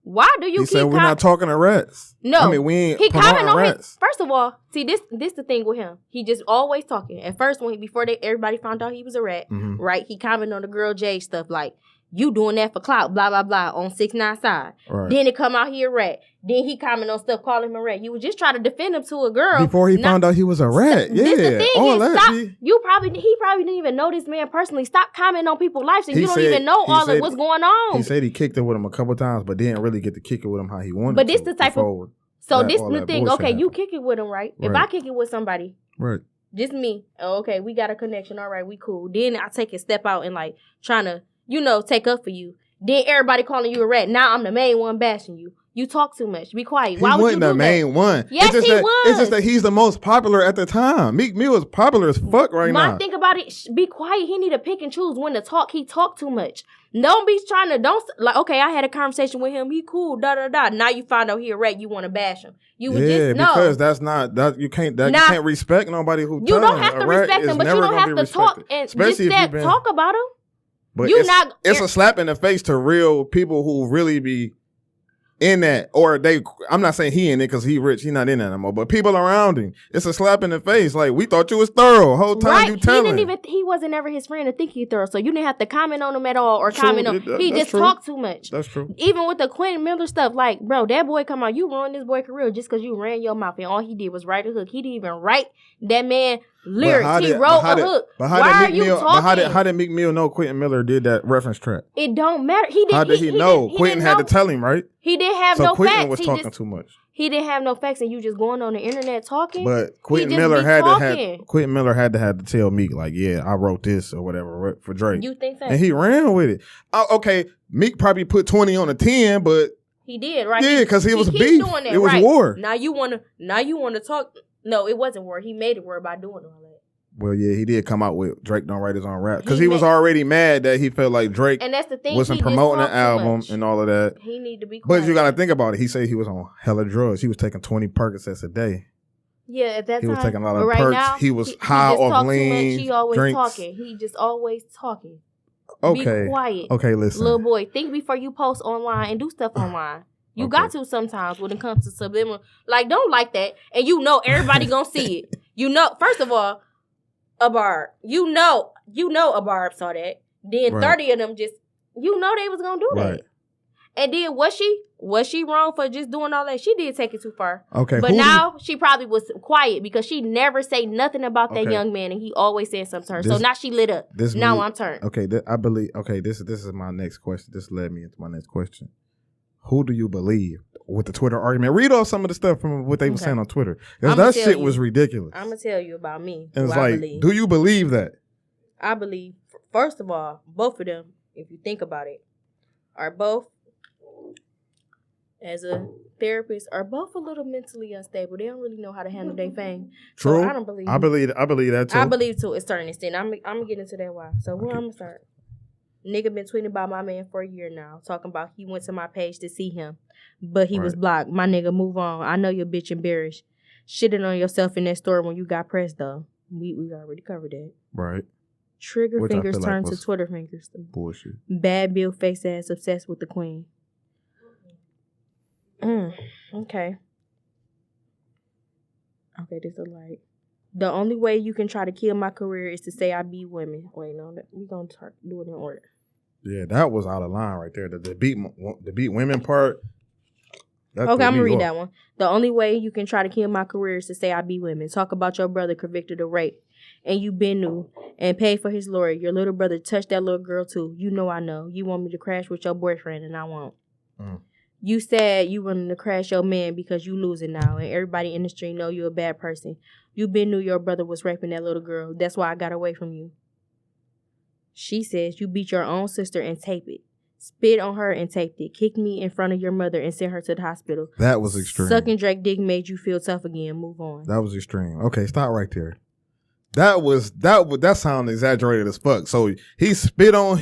Why do you He said we're not talking to rats. No. I mean, we ain't he commented on rats. First of all, see this the thing with him. He just always talking. At first, before everybody found out he was a rat, right? He commented on the girl Jay stuff like, you doing that for clout, blah, blah, blah, on 6ix9ine side. Right. Then it come out he a rat. Then he comment on stuff calling him a rat. You was just trying to defend him to a girl. Before he found out he was a rat. Yeah. The thing is, he probably didn't even know this man personally. Stop commenting on people's lives and you don't even know all of what's going on. He said he kicked it with him a couple times, but didn't really get to kick it with him how he wanted but to. But this the type of... So this the thing. Okay, you kick it with him, right? If I kick it with somebody... Right. Just me. Okay, we got a connection. All right, we cool. Then I take a step out and like trying to, take up for you. Then everybody calling you a rat. Now I'm the main one bashing you. You talk too much. Be quiet. He Why would you wasn't do the main one. Yes, it's just he was. It's just that he's the most popular at the time. Meek Mill is popular as fuck right now. My thing about it, be quiet. He need to pick and choose when to talk. He talk too much. Don't be trying to, okay, I had a conversation with him. He cool, da-da-da. Now you find out he a rat. You want to bash him. You would just know. Because that's not, you can't respect nobody who you don't have to respect him, but you don't have to talk and especially just talk about him. But it's a slap in the face to real people who really be in that, or I'm not saying he in it because he rich, he not in that anymore, but people around him, it's a slap in the face. Like, we thought you was thorough whole time you telling. He wasn't ever his friend to think he thorough, so you didn't have to comment on him at all or comment on him. He just talked too much. That's true. Even with the Quentin Miller stuff, like, bro, that boy come on, you ruined this boy career just because you ran your mouth and all he did was write a hook. He didn't even write that man lyrics. He wrote a hook. Why are you talking? How did Meek Mill know Quentin Miller did that reference track? It don't matter. How did he know? Quentin had to tell him, right? He didn't have no facts. So Quentin was talking too much. He didn't have no facts, and you just going on the internet talking. But Quentin Miller had to have to tell Meek, like, yeah, I wrote this or whatever for Drake. You think so? And he ran with it. Okay, Meek probably put 20 on a 10, but he did, right? Yeah, because he was beef. It was war. Now you wanna talk. No, it wasn't war. He made it war by doing all that. Well, yeah, he did come out with Drake don't write his own rap because he was already mad that he felt like Drake and that's the thing, wasn't promoting the album and all of that. He need to be quiet. But you got to think about it. He said he was on hella drugs. He was taking 20 Percocets a day. Yeah, at that time. He was taking a lot of perks. Now, he was high off lean. He always drinks. talking. He just always talking. Okay. Be quiet. Okay, listen. Little boy, think before you post online and do stuff online. You got to sometimes when it comes to subliminal. Like, don't like that. And you know everybody gonna see it. You know, first of all, a barb. You know a barb saw that. Then 30 of them just, they was gonna do that. And then was she wrong for just doing all that? She did take it too far. Okay. But now she probably was quiet because she never say nothing about that young man, and he always said something to her. So now she lit up. I'm turned. Okay, I believe. Okay, this is my next question. This led me into my next question. Who do you believe with the Twitter argument? Read off some of the stuff from what they were saying on Twitter. Because that shit was ridiculous. I'm going to tell you about me. And it's like, do you believe that? I believe, first of all, both of them, if you think about it, are both, as a therapist, are both a little mentally unstable. They don't really know how to handle their fame. True. So I don't believe. I believe that too. I believe to a certain extent. I'm going to get into that why. So where I'm going to start? Nigga been tweeting about my man for a year now, talking about he went to my page to see him, but he was blocked. My nigga, move on. I know your bitch embarrassed. Shitting on yourself in that story when you got pressed, though. We already covered that. Right. Trigger fingers turn to Twitter fingers. Bullshit. Bad bill face ass obsessed with the queen. Okay. Okay, this is like. The only way you can try to kill my career is to say I beat women. Wait, no, we're going to do it in order. Yeah, that was out of line right there. The beat women part. Okay, I'm going to read that one. The only way you can try to kill my career is to say I beat women. Talk about your brother convicted of rape. And you been new and paid for his lawyer. Your little brother touched that little girl too. You know I know. You want me to crash with your boyfriend and I won't. You said you wanted to crash your man because you losing now and everybody in the street know you a bad person. You been knew your brother was raping that little girl. That's why I got away from you. She says you beat your own sister and tape it. Spit on her and taped it. Kicked me in front of your mother and sent her to the hospital. That was extreme. Sucking Drake dick made you feel tough again. Move on. That was extreme. Okay, stop right there. That sound exaggerated as fuck. So he spit on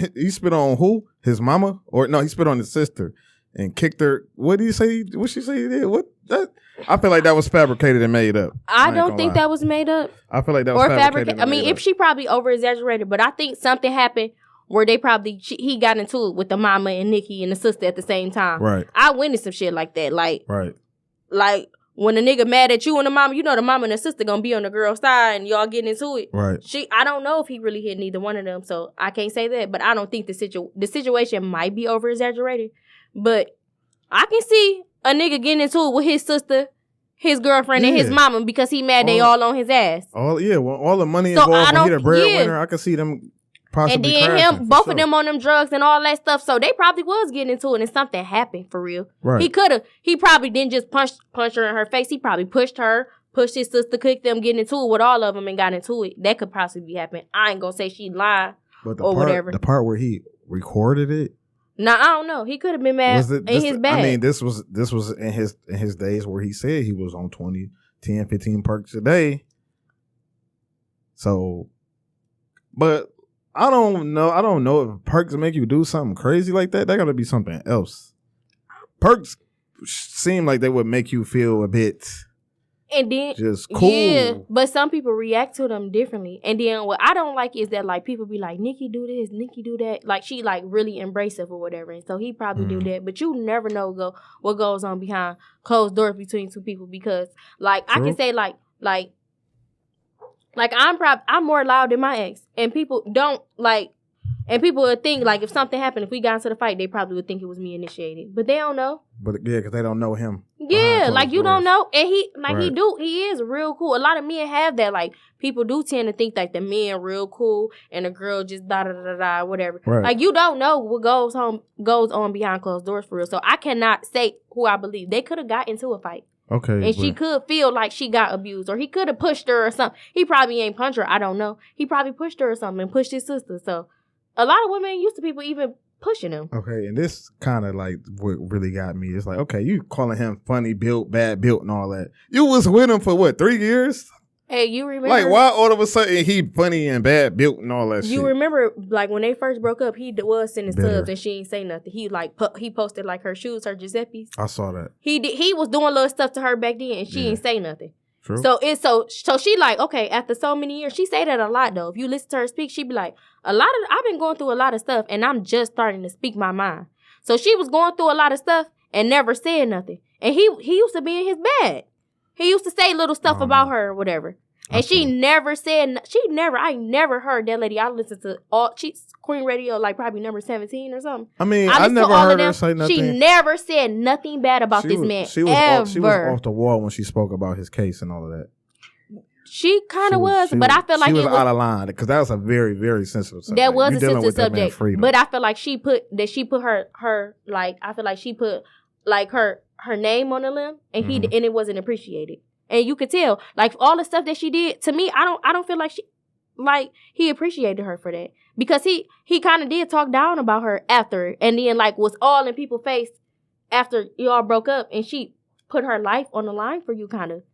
who? His mama? Or no, he spit on his sister and kicked her. What did he say? What she say he did? What that? I feel like that was fabricated and made up. I don't think that was made up. I feel like that was fabricated. I mean, if she probably over exaggerated, but I think something happened where they he got into it with the mama and Nicki and the sister at the same time. Right. I witnessed some shit like that. Like when a nigga mad at you and the mama, you know the mama and the sister gonna be on the girl's side and y'all getting into it. Right. I don't know if he really hit neither one of them, so I can't say that. But I don't think the situation might be over exaggerated. But I can see a nigga getting into it with his sister, his girlfriend, and his mama because he mad they all on his ass. All the money involved when he the breadwinner, I can see them possibly and then both of them on them drugs and all that stuff. So they probably was getting into it and something happened for real. Right. He probably didn't just punch her in her face. He probably pushed his sister, kicked them, getting into it with all of them and got into it. That could possibly be happening. I ain't gonna say she lied or whatever. The part where he recorded it. Now I don't know. He could have been mad in his bag. I mean, this was in his days where he said he was on 20, 10, 15 perks a day. So, but I don't know. I don't know if perks make you do something crazy like that. That got to be something else. Perks seem like they would make you feel a bit. And then just cool. Yeah, but some people react to them differently. And then what I don't like is that like people be like, Nicki do this, Nicki do that. Like she like really embrace it or whatever. And so he probably do that. But you never know what goes on behind closed doors between two people because like True. I can say like I'm more loud than my ex. And people don't like and people would think like if something happened, if we got into the fight, they probably would think it was me initiated. But they don't know. But yeah, because they don't know him. Yeah, like you don't know. And he is real cool. A lot of men have that. Like people do tend to think like the man real cool and the girl just da whatever. Right. Like you don't know what goes on behind closed doors for real. So I cannot say who I believe. They could have got into a fight. Okay. And she could feel like she got abused. Or he could have pushed her or something. He probably ain't punched her. I don't know. He probably pushed her or something and pushed his sister. So a lot of women used to people even pushing him. Okay, and this kind of like what really got me. It's like, okay, you calling him funny built, bad built, and all that. You was with him for what, 3 years? Hey, you remember? Like, why all of a sudden he funny and bad built and all that shit? You remember, like, when they first broke up, he was sending subs and she ain't say nothing. He, like, he posted, like, her shoes, her Giuseppe's. I saw that. He was doing little stuff to her back then and she ain't say nothing. True. So she like, okay, after so many years, she say that a lot, though. If you listen to her speak, she be like, I've been going through a lot of stuff and I'm just starting to speak my mind. So she was going through a lot of stuff and never said nothing. And he used to be in his bed. He used to say little stuff about her or whatever. And she never said, I never heard that lady. I listened to Queen Radio, like probably number 17 or something. I mean, I never heard her say nothing. She never said nothing bad about this man. She was off the wall when she spoke about his case and all of that. She kind of was, but I feel like she was out of line because that was a very, very sensitive subject. That was a sensitive subject, but I feel like she put her like I feel like she put like her name on the limb, and and it wasn't appreciated, and you could tell like all the stuff that she did to me. I don't feel like he appreciated her for that because he kind of did talk down about her after, and then like was all in people's face after y'all broke up, and she put her life on the line for you, kind of.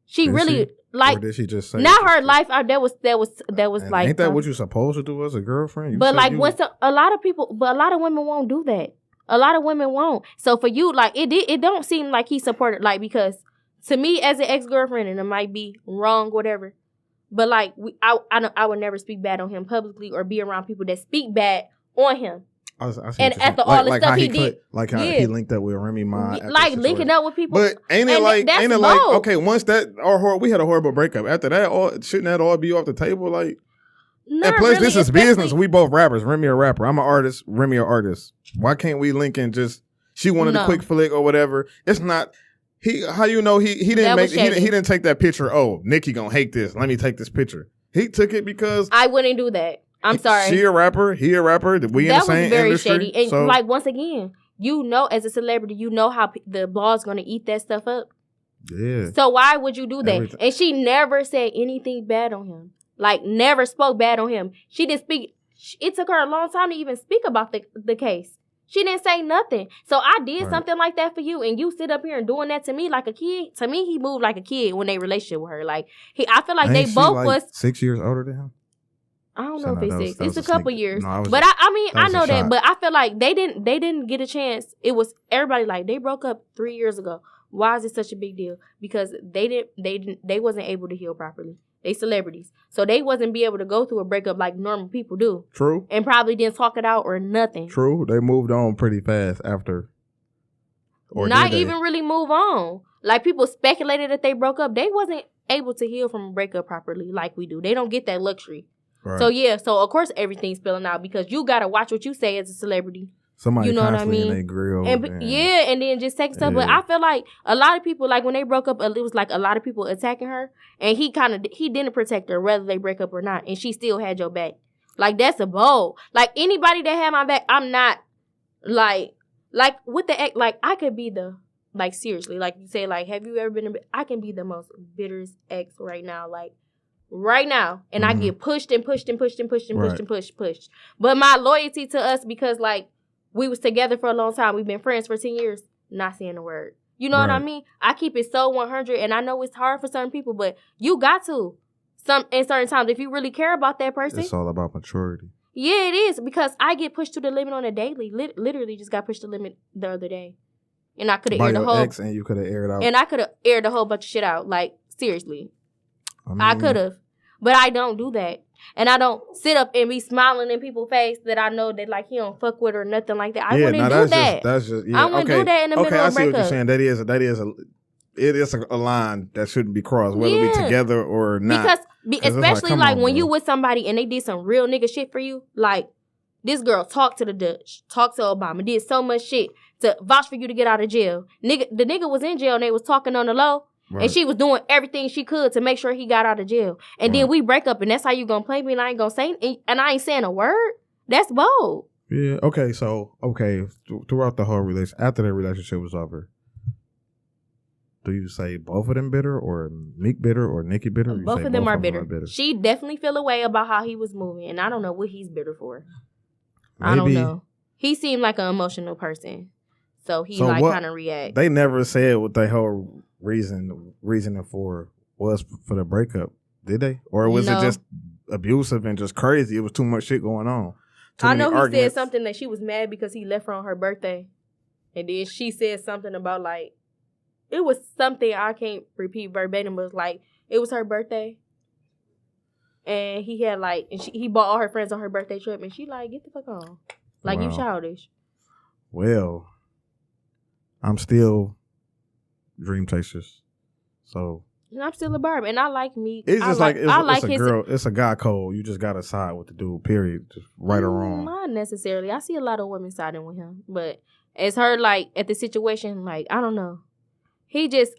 She really. Like, or did she just say not her life? That was like. Ain't that what you supposed to do as a girlfriend? But like, a lot of women won't do that. A lot of women won't. So for you, like, it don't seem like he supported, like, because to me as an ex-girlfriend, and it might be wrong, whatever. But like, I would never speak bad on him publicly or be around people that speak bad on him. And after all the stuff he did, like how he linked up with Remy Ma, like linking up with people. But ain't it like okay? Once that we had a horrible breakup. After that, shouldn't that all be off the table? Like, and plus really, this is business. We both rappers. Remy a rapper. I'm an artist. Remy an artist. Why can't we link in just she wanted a quick flick or whatever? It's not. How you know he didn't make he didn't take that picture. Oh, Nicki gonna hate this. Let me take this picture. He took it because I wouldn't do that. I'm sorry. She a rapper. He a rapper. We in the same industry. That was very shady. And like once again, you know, as a celebrity, you know how the blog's gonna eat that stuff up. Yeah. So why would you do that? And she never said anything bad on him. Like never spoke bad on him. She didn't speak. It took her a long time to even speak about the case. She didn't say nothing. So I did something like that for you, and you sit up here and doing that to me like a kid. To me, he moved like a kid when they relationship with her. Like I feel like they both was 6 years older than him. I don't know if it's 6. It's a couple years. No, but I know that. But I feel like they didn't get a chance. It was everybody like they broke up 3 years ago. Why is it such a big deal? Because they wasn't able to heal properly. They celebrities, so they wasn't be able to go through a breakup like normal people do. True. And probably didn't talk it out or nothing. True. They moved on pretty fast after. Or not even really move on. Like people speculated that they broke up. They wasn't able to heal from a breakup properly like we do. They don't get that luxury. Right. So of course everything's spilling out because you gotta watch what you say as a celebrity. Somebody you know what I mean? In their grill. And then just take stuff. Yeah. But I feel like a lot of people, like when they broke up, it was like a lot of people attacking her, and he didn't protect her whether they break up or not, and she still had your back. Like that's a bold. Like anybody that had my back, I'm not like with the ex. Like I could be the like seriously, like you say, like have you ever been? I can be the most bitterest ex right now, like. Right now, and I get pushed and pushed and pushed and pushed and pushed and pushed. But my loyalty to us, because like we was together for a long time. We've been friends for 10 years. Not saying a word. You know what I mean? I keep it so 100, and I know it's hard for certain people, but you got to. In certain times, if you really care about that person. It's all about maturity. Yeah, it is, because I get pushed to the limit on a daily. Literally just got pushed to the limit the other day. And I could have aired the whole... ex, and you could have aired out. And I could have aired a whole bunch of shit out. Like, seriously. I could have. But I don't do that. And I don't sit up and be smiling in people's face that I know that, like, he don't fuck with or nothing like that. I wouldn't do that. That's just, I wouldn't do that in the middle of a breakup. I see what you're saying. It is a line that shouldn't be crossed, whether we together or not. Because especially like when you with somebody and they did some real nigga shit for you, like this girl talked to the Dutch, talked to Obama, did so much shit to vouch for you to get out of jail. The nigga was in jail and they was talking on the low. Right. And she was doing everything she could to make sure he got out of jail. And then we break up, and that's how you gonna play me, and I ain't gonna say, and I ain't saying a word? That's bold. Yeah, okay, so, throughout the whole relationship, after the relationship was over, do you say both of them bitter, or Meek bitter, or Nicki bitter? Both of them are bitter. She definitely feel a way about how he was moving, and I don't know what he's bitter for. Maybe. I don't know. He seemed like an emotional person, so he kind of react. They never said what the whole reasoning for was for the breakup, did they? Or was it just abusive and just crazy? It was too much shit going on. I know he said something that she was mad because he left her on her birthday, and then she said something about like, it was something I can't repeat verbatim, but it was like, it was her birthday, and he had like, and he bought all her friends on her birthday trip, and she like, get the fuck on, like, you childish. Well, I'm still Dream Chasers, so. And I'm still a barb, and I like Meek. It's just it's a guy code. You just gotta side with the dude, period. Just right or wrong. Not necessarily. I see a lot of women siding with him, but as her, like, at the situation, like, I don't know. He just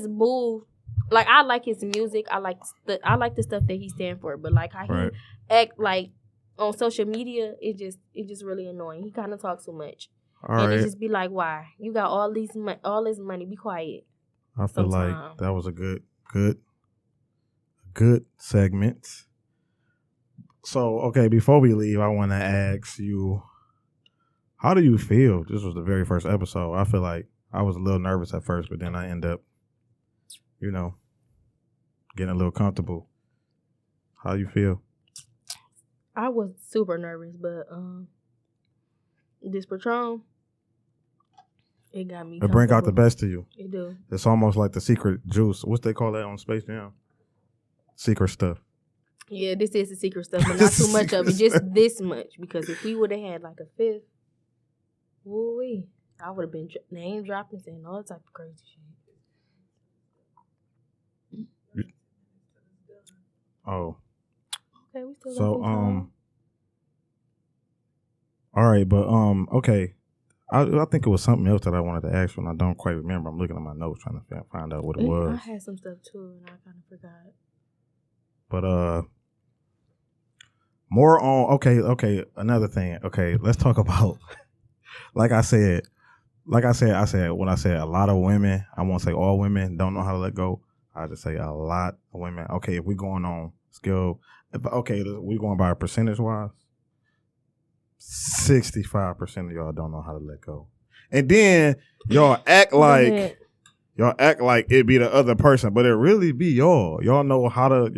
moved. Like, I like his music. I like the stuff that he stand for. But like how he act like on social media, it just really annoying. He kind of talks too much, it just be like, why you got all this money? Be quiet. I feel like that was a good segment. So okay, before we leave, I want to ask you, how do you feel? This was the very first episode. I feel like I was a little nervous at first, but then I end up, getting a little comfortable. How you feel? I was super nervous, but this Patron, it got me. It bring out the best of you. It do. It's almost like the secret juice. What's they call that on Space Jam? Secret stuff. Yeah, this is the secret stuff, but not too much of it. Just this much, because if we would have had like a fifth, woo-wee, I would have been name dropping, saying all type of crazy shit. Oh. Okay, we still so all right, but okay. I think it was something else that I wanted to ask you, and I don't quite remember. I'm looking at my notes trying to find out what it was. I had some stuff too, and I kind of forgot. But more on okay. Another thing. Okay, let's talk about. I said when I said a lot of women, I won't say all women don't know how to let go. I just say a lot of women. Okay, if we're going on skill, we going by percentage wise. 65% of y'all don't know how to let go, and then y'all act like it be the other person, but it really be y'all. Y'all know how to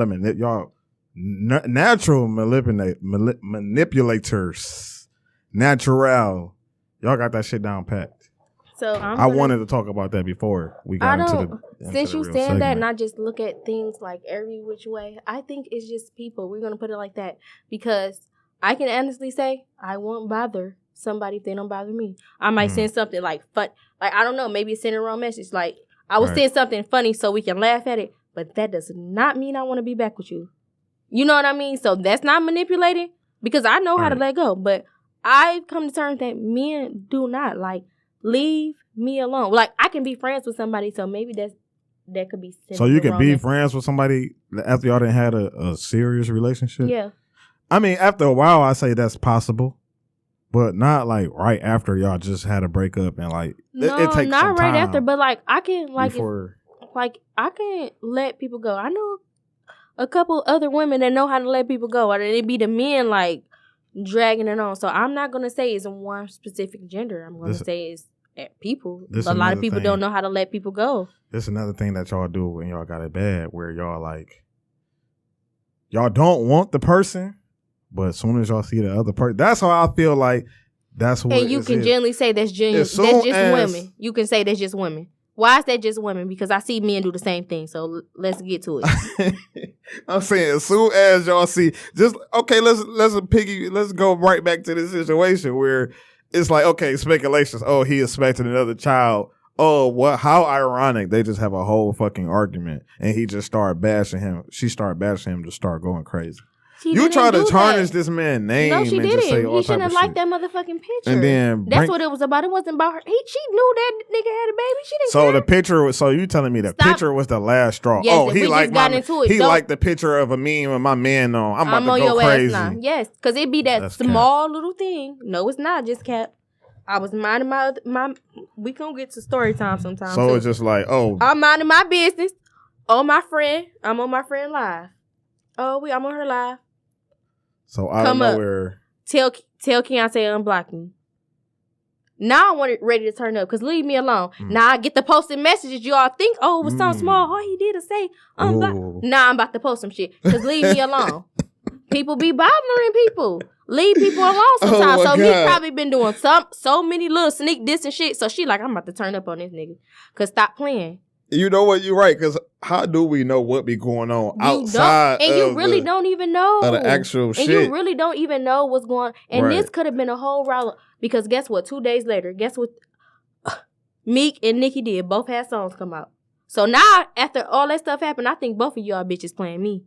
manipulate. Y'all natural manipulators, natural. Y'all got that shit down packed. So I wanted to talk about that before we got into the. Since you saying that, and I just look at things like every which way, I think it's just people. We're gonna put it like that because I can honestly say I won't bother somebody if they don't bother me. I might send something like fun, like I don't know, maybe send a wrong message. Like I would send something funny so we can laugh at it, but that does not mean I want to be back with you. You know what I mean? So that's not manipulating because I know how to let go. But I've come to terms that men do not leave me alone. Like I can be friends with somebody, so maybe that could be. So you can be friends with somebody after y'all didn't had a serious relationship. Yeah. I mean, after a while, I say that's possible, but not like right after y'all just had a breakup and it takes not some right time after. But I can before. I can let people go. I know a couple other women that know how to let people go. Or it be the men dragging it on. So I'm not gonna say it's one specific gender. I'm gonna say it's people. A lot of people don't know how to let people go. This is another thing that y'all do when y'all got it bad, where y'all like, y'all don't want the person, but as soon as y'all see the other person, that's how I feel like that's what. And you can generally say that's just women. You can say that's just women. Why is that just women? Because I see men do the same thing. So let's get to it. I'm saying as soon as y'all see, just okay, let's go right back to this situation where it's like, okay, speculations. Oh, he expected another child. Oh, what? How ironic. They just have a whole fucking argument, and he just started bashing him. She started bashing him to start going crazy. You try to tarnish this man's name. No, she didn't. He shouldn't have liked that motherfucking picture. And then that's what it was about. It wasn't about her. She knew that nigga had a baby. She didn't. So care. The picture was. So you telling me the picture was the last straw? Yes, he liked he liked the picture of a meme with my man on. I'm about to go crazy. Ass now. Yes, because it be that small little thing. No, it's not just cap. I was minding my. We gonna get to story time sometime. So it's just like, I'm minding my business. I'm on my friend live. I'm on her live. So I don't know where. Tell Keyantae unblock me. Now I want it ready to turn up because leave me alone. Now I get the posted messages. You all think, it was something small. All he did is say unblock. Now I'm about to post some shit because leave me alone. People be bothering people. Leave people alone sometimes. So Meek probably been doing so many little sneak diss and shit. So she like, I'm about to turn up on this nigga. Cause stop playing. You know what? You're right. Because how do we know what be going on outside? And you really don't even know of the actual shit. And you really don't even know what's going on. And this could have been a whole round. Because guess what? 2 days later, guess what? Meek and Nicki did. Both had songs come out. So now, after all that stuff happened, I think both of y'all bitches playing me.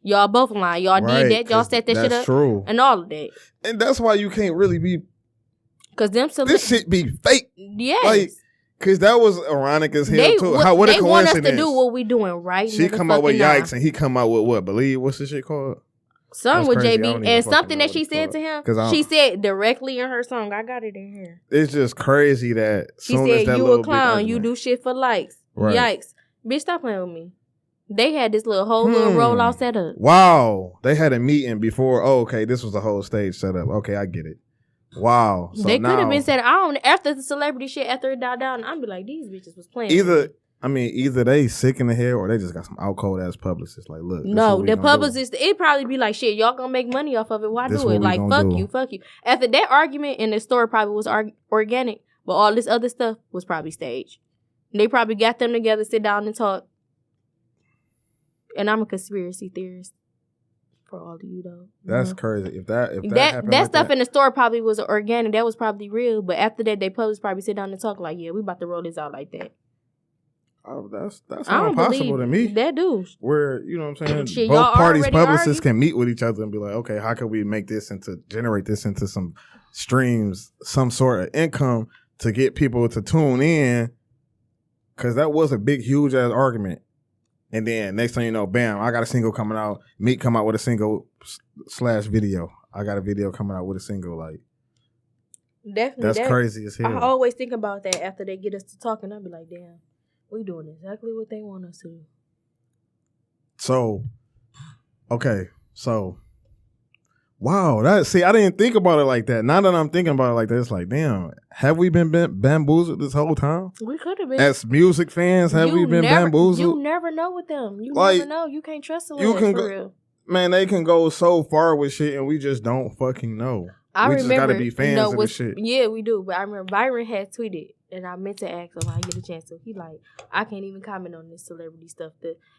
Y'all both lying. Y'all did that. Y'all set that shit up. True. And all of that. And that's why you can't really be. Because this shit be fake. Yes. Like, because that was ironic as hell, too. What a coincidence. They want us to do what we doing right. She come out with Yikes, and he come out with what? Believe? What's this shit called? Something with JB. And something that she said to him, she said directly in her song. I got it in here. It's just crazy that she said, you a clown. You do shit for likes. Right. Yikes. Bitch, stop playing with me. They had this little rollout set up. Wow. They had a meeting before. Oh, okay. This was the whole stage set up. Okay, I get it. Wow. So they could have been said, after the celebrity shit, after it died down, I'd be like, these bitches was playing. Either they sick in the head or they just got some out cold ass publicists. Like, look. No, the publicist, it probably be like, shit, y'all gonna make money off of it. Why do it? Like, fuck you. After that argument in the store probably was organic, but all this other stuff was probably staged. They probably got them together, sit down and talk. And I'm a conspiracy theorist. For all of you though. That's crazy. If that happened that stuff in the store probably was organic. That was probably real. But after that, they probably sit down and talk like, yeah, we about to roll this out like that. Oh, that's not impossible to me. That do. Where, you know what I'm saying? Shit, both parties' publicists can meet with each other and be like, okay, how can we generate this into some streams, some sort of income to get people to tune in? Because that was a big, huge ass argument. And then next thing you know, bam, I got a single coming out. Meek come out with a single / video. I got a video coming out with a single. Like, definitely, that's crazy as hell. I always think about that after they get us to talking. I'll be like, damn, we doing exactly what they want us to do. So, okay, wow, I didn't think about it like that. Now that I'm thinking about it like that, it's like, damn, have we been bamboozled this whole time? We could have been. As music fans, have we been bamboozled? You never know with them. You never know. You can't trust them for real. Man, they can go so far with shit and we just don't fucking know. We just gotta be fans of the shit. Yeah, we do. But I remember Byron had tweeted, and I meant to ask him when I get a chance to. He like, I can't even comment on this celebrity stuff.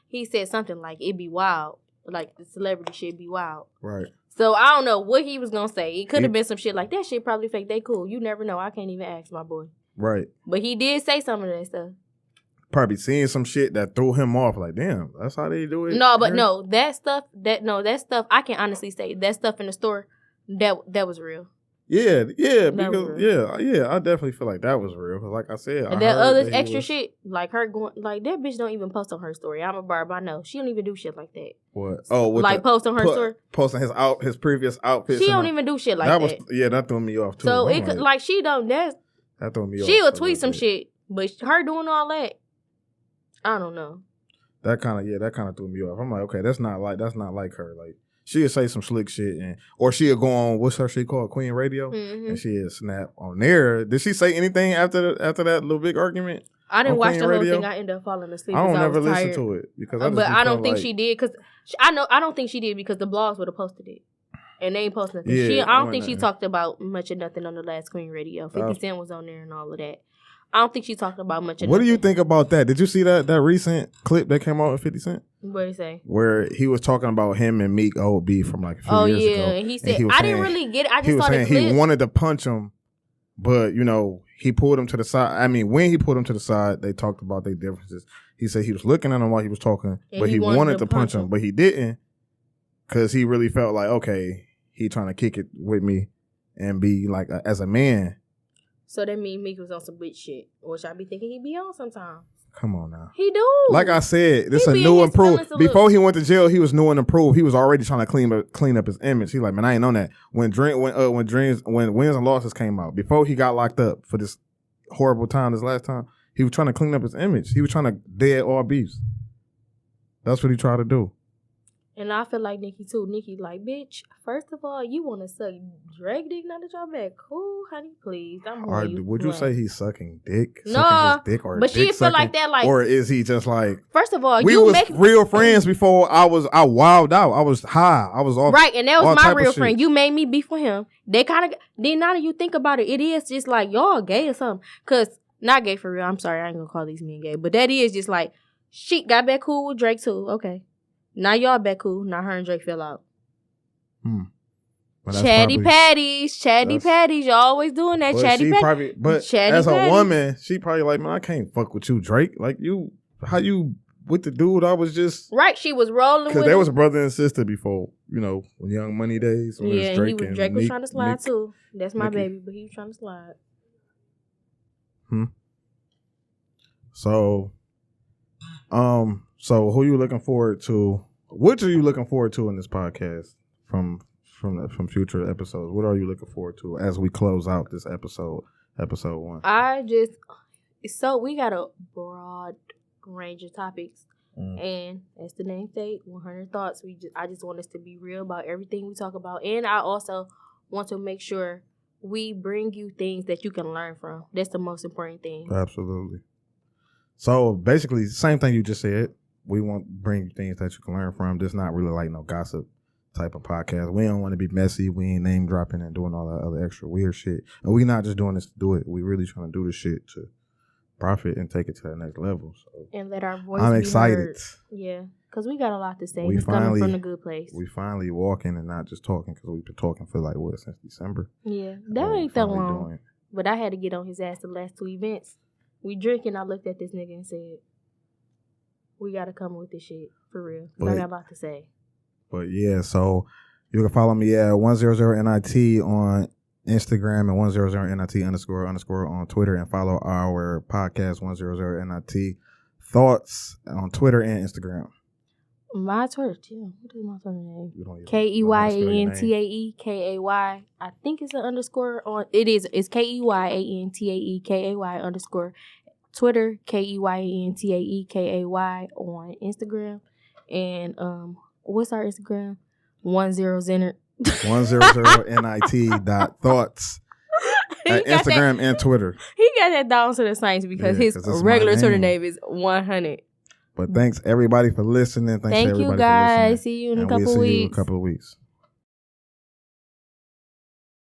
He said something like, it be wild. Like, the celebrity shit be wild. Right. So I don't know what he was gonna say. It could have been some shit like, that shit probably fake. They cool. You never know. I can't even ask my boy. Right. But he did say some of that stuff. Probably seeing some shit that threw him off. Like, damn, that's how they do it. No, but that stuff. I can honestly say that stuff in the store, that was real. Yeah, because I definitely feel like that was real. Cause like I said, and that other extra shit, like her going, like that bitch don't even post on her story. I'm a barb, I know she don't even do shit like that. What? Oh, post on her story, posting his previous outfit. She don't even do shit like that. That threw me off too. So it could, like she don't. That threw me off. She'll tweet some shit, but her doing all that, I don't know. That kind of threw me off. I'm like, okay, that's not like her. Like, she'll say some slick shit, or she'll go on, what's her shit called, Queen Radio, and she'll snap on there. Did she say anything after that little big argument? I didn't watch the whole Radio? thing. I ended up falling asleep. I don't never listen to it because I don't think she did because I don't think she did because the blogs would have posted it. And they ain't post nothing. Yeah, I don't think she talked about much of nothing on the last Queen Radio. 50 Cent was on there and all of that. I don't think she talked about much of What nothing. do you think about that? Did you see that recent clip that came out with 50 Cent? What did he say? Where he was talking about him and Meek old beef from like a few years ago. And he said, I didn't really get it. I just saw the clip. He wanted to punch him, but, he pulled him to the side. I mean, when he pulled him to the side, they talked about their differences. He said he was looking at him while he was talking, but he wanted to punch him, but he didn't because he really felt like, okay, he trying to kick it with me and be like, as a man. So that means Meek was on some bitch shit, which I be thinking he be on sometimes. Come on now. He do. Like I said, this is a new and improved. Before he went to jail, he was new and improved. He was already trying to clean up his image. He's like, man, I ain't on that. When Wins and Losses came out, before he got locked up for this horrible time, this last time, he was trying to clean up his image. He was trying to dead all beefs. That's what he tried to do. And I feel like Nicki too. Nicki like, bitch, first of all, you want to suck Drake dick now that y'all back cool, honey, please. Would you say he's sucking dick? No, sucking his dick, or but she feel like that, like, or is he just like? First of all, we was real friends before I wilded out. I was high. I was off. Right, and that was my real friend. You made me beef with him. They kind of then now that you think about it, it is just like y'all gay or something. Cause not gay for real. I'm sorry, I ain't gonna call these men gay, but that is just like she got back cool with Drake too. Okay. Now y'all back cool. Now her and Drake fell out. Chatty patties. Y'all always doing that. Chatty patties. But as a woman, she probably like, man, I can't fuck with you, Drake. Like how you with the dude? I was just right. She was rolling because they was brother and sister before. When Young Money days. When yeah, Drake was trying to slide too. That's my baby, but he was trying to slide. So who you looking forward to? What are you looking forward to in this podcast from future episodes? What are you looking forward to as we close out this episode 1? We got a broad range of topics, and as the name states, 100 thoughts. I just want us to be real about everything we talk about, and I also want to make sure we bring you things that you can learn from. That's the most important thing. Absolutely. So basically, same thing you just said. We want to bring things that you can learn from. This not really like no gossip type of podcast. We don't want to be messy. We ain't name dropping and doing all that other extra weird shit. And we not just doing this to do it. We really trying to do this shit to profit and take it to the next level. So and let our voice I'm be excited. Heard. Yeah, because we got a lot to say. It's coming from a good place. We finally walking and not just talking because we've been talking for since December. Yeah, that ain't that long. But I had to get on his ass the last 2 events. We drinking. I looked at this nigga and said, we got to come with this shit for real. Because I got a lot to say. But yeah, so you can follow me at 100NIT on Instagram and 100NIT_ on Twitter, and follow our podcast 100NIT Thoughts on Twitter and Instagram. My Twitter, too. What is my Twitter name? KEYANTAE KAY. I think it's an underscore on. It is. It's KEYANTAE KAY_ Twitter, KEYANTAE KAY on Instagram. And what's our Instagram? 10NIT .thoughts at Instagram and Twitter. He got that down to the science because his regular Twitter name is 100. But thanks everybody for listening. Thank you guys. See you in a couple weeks.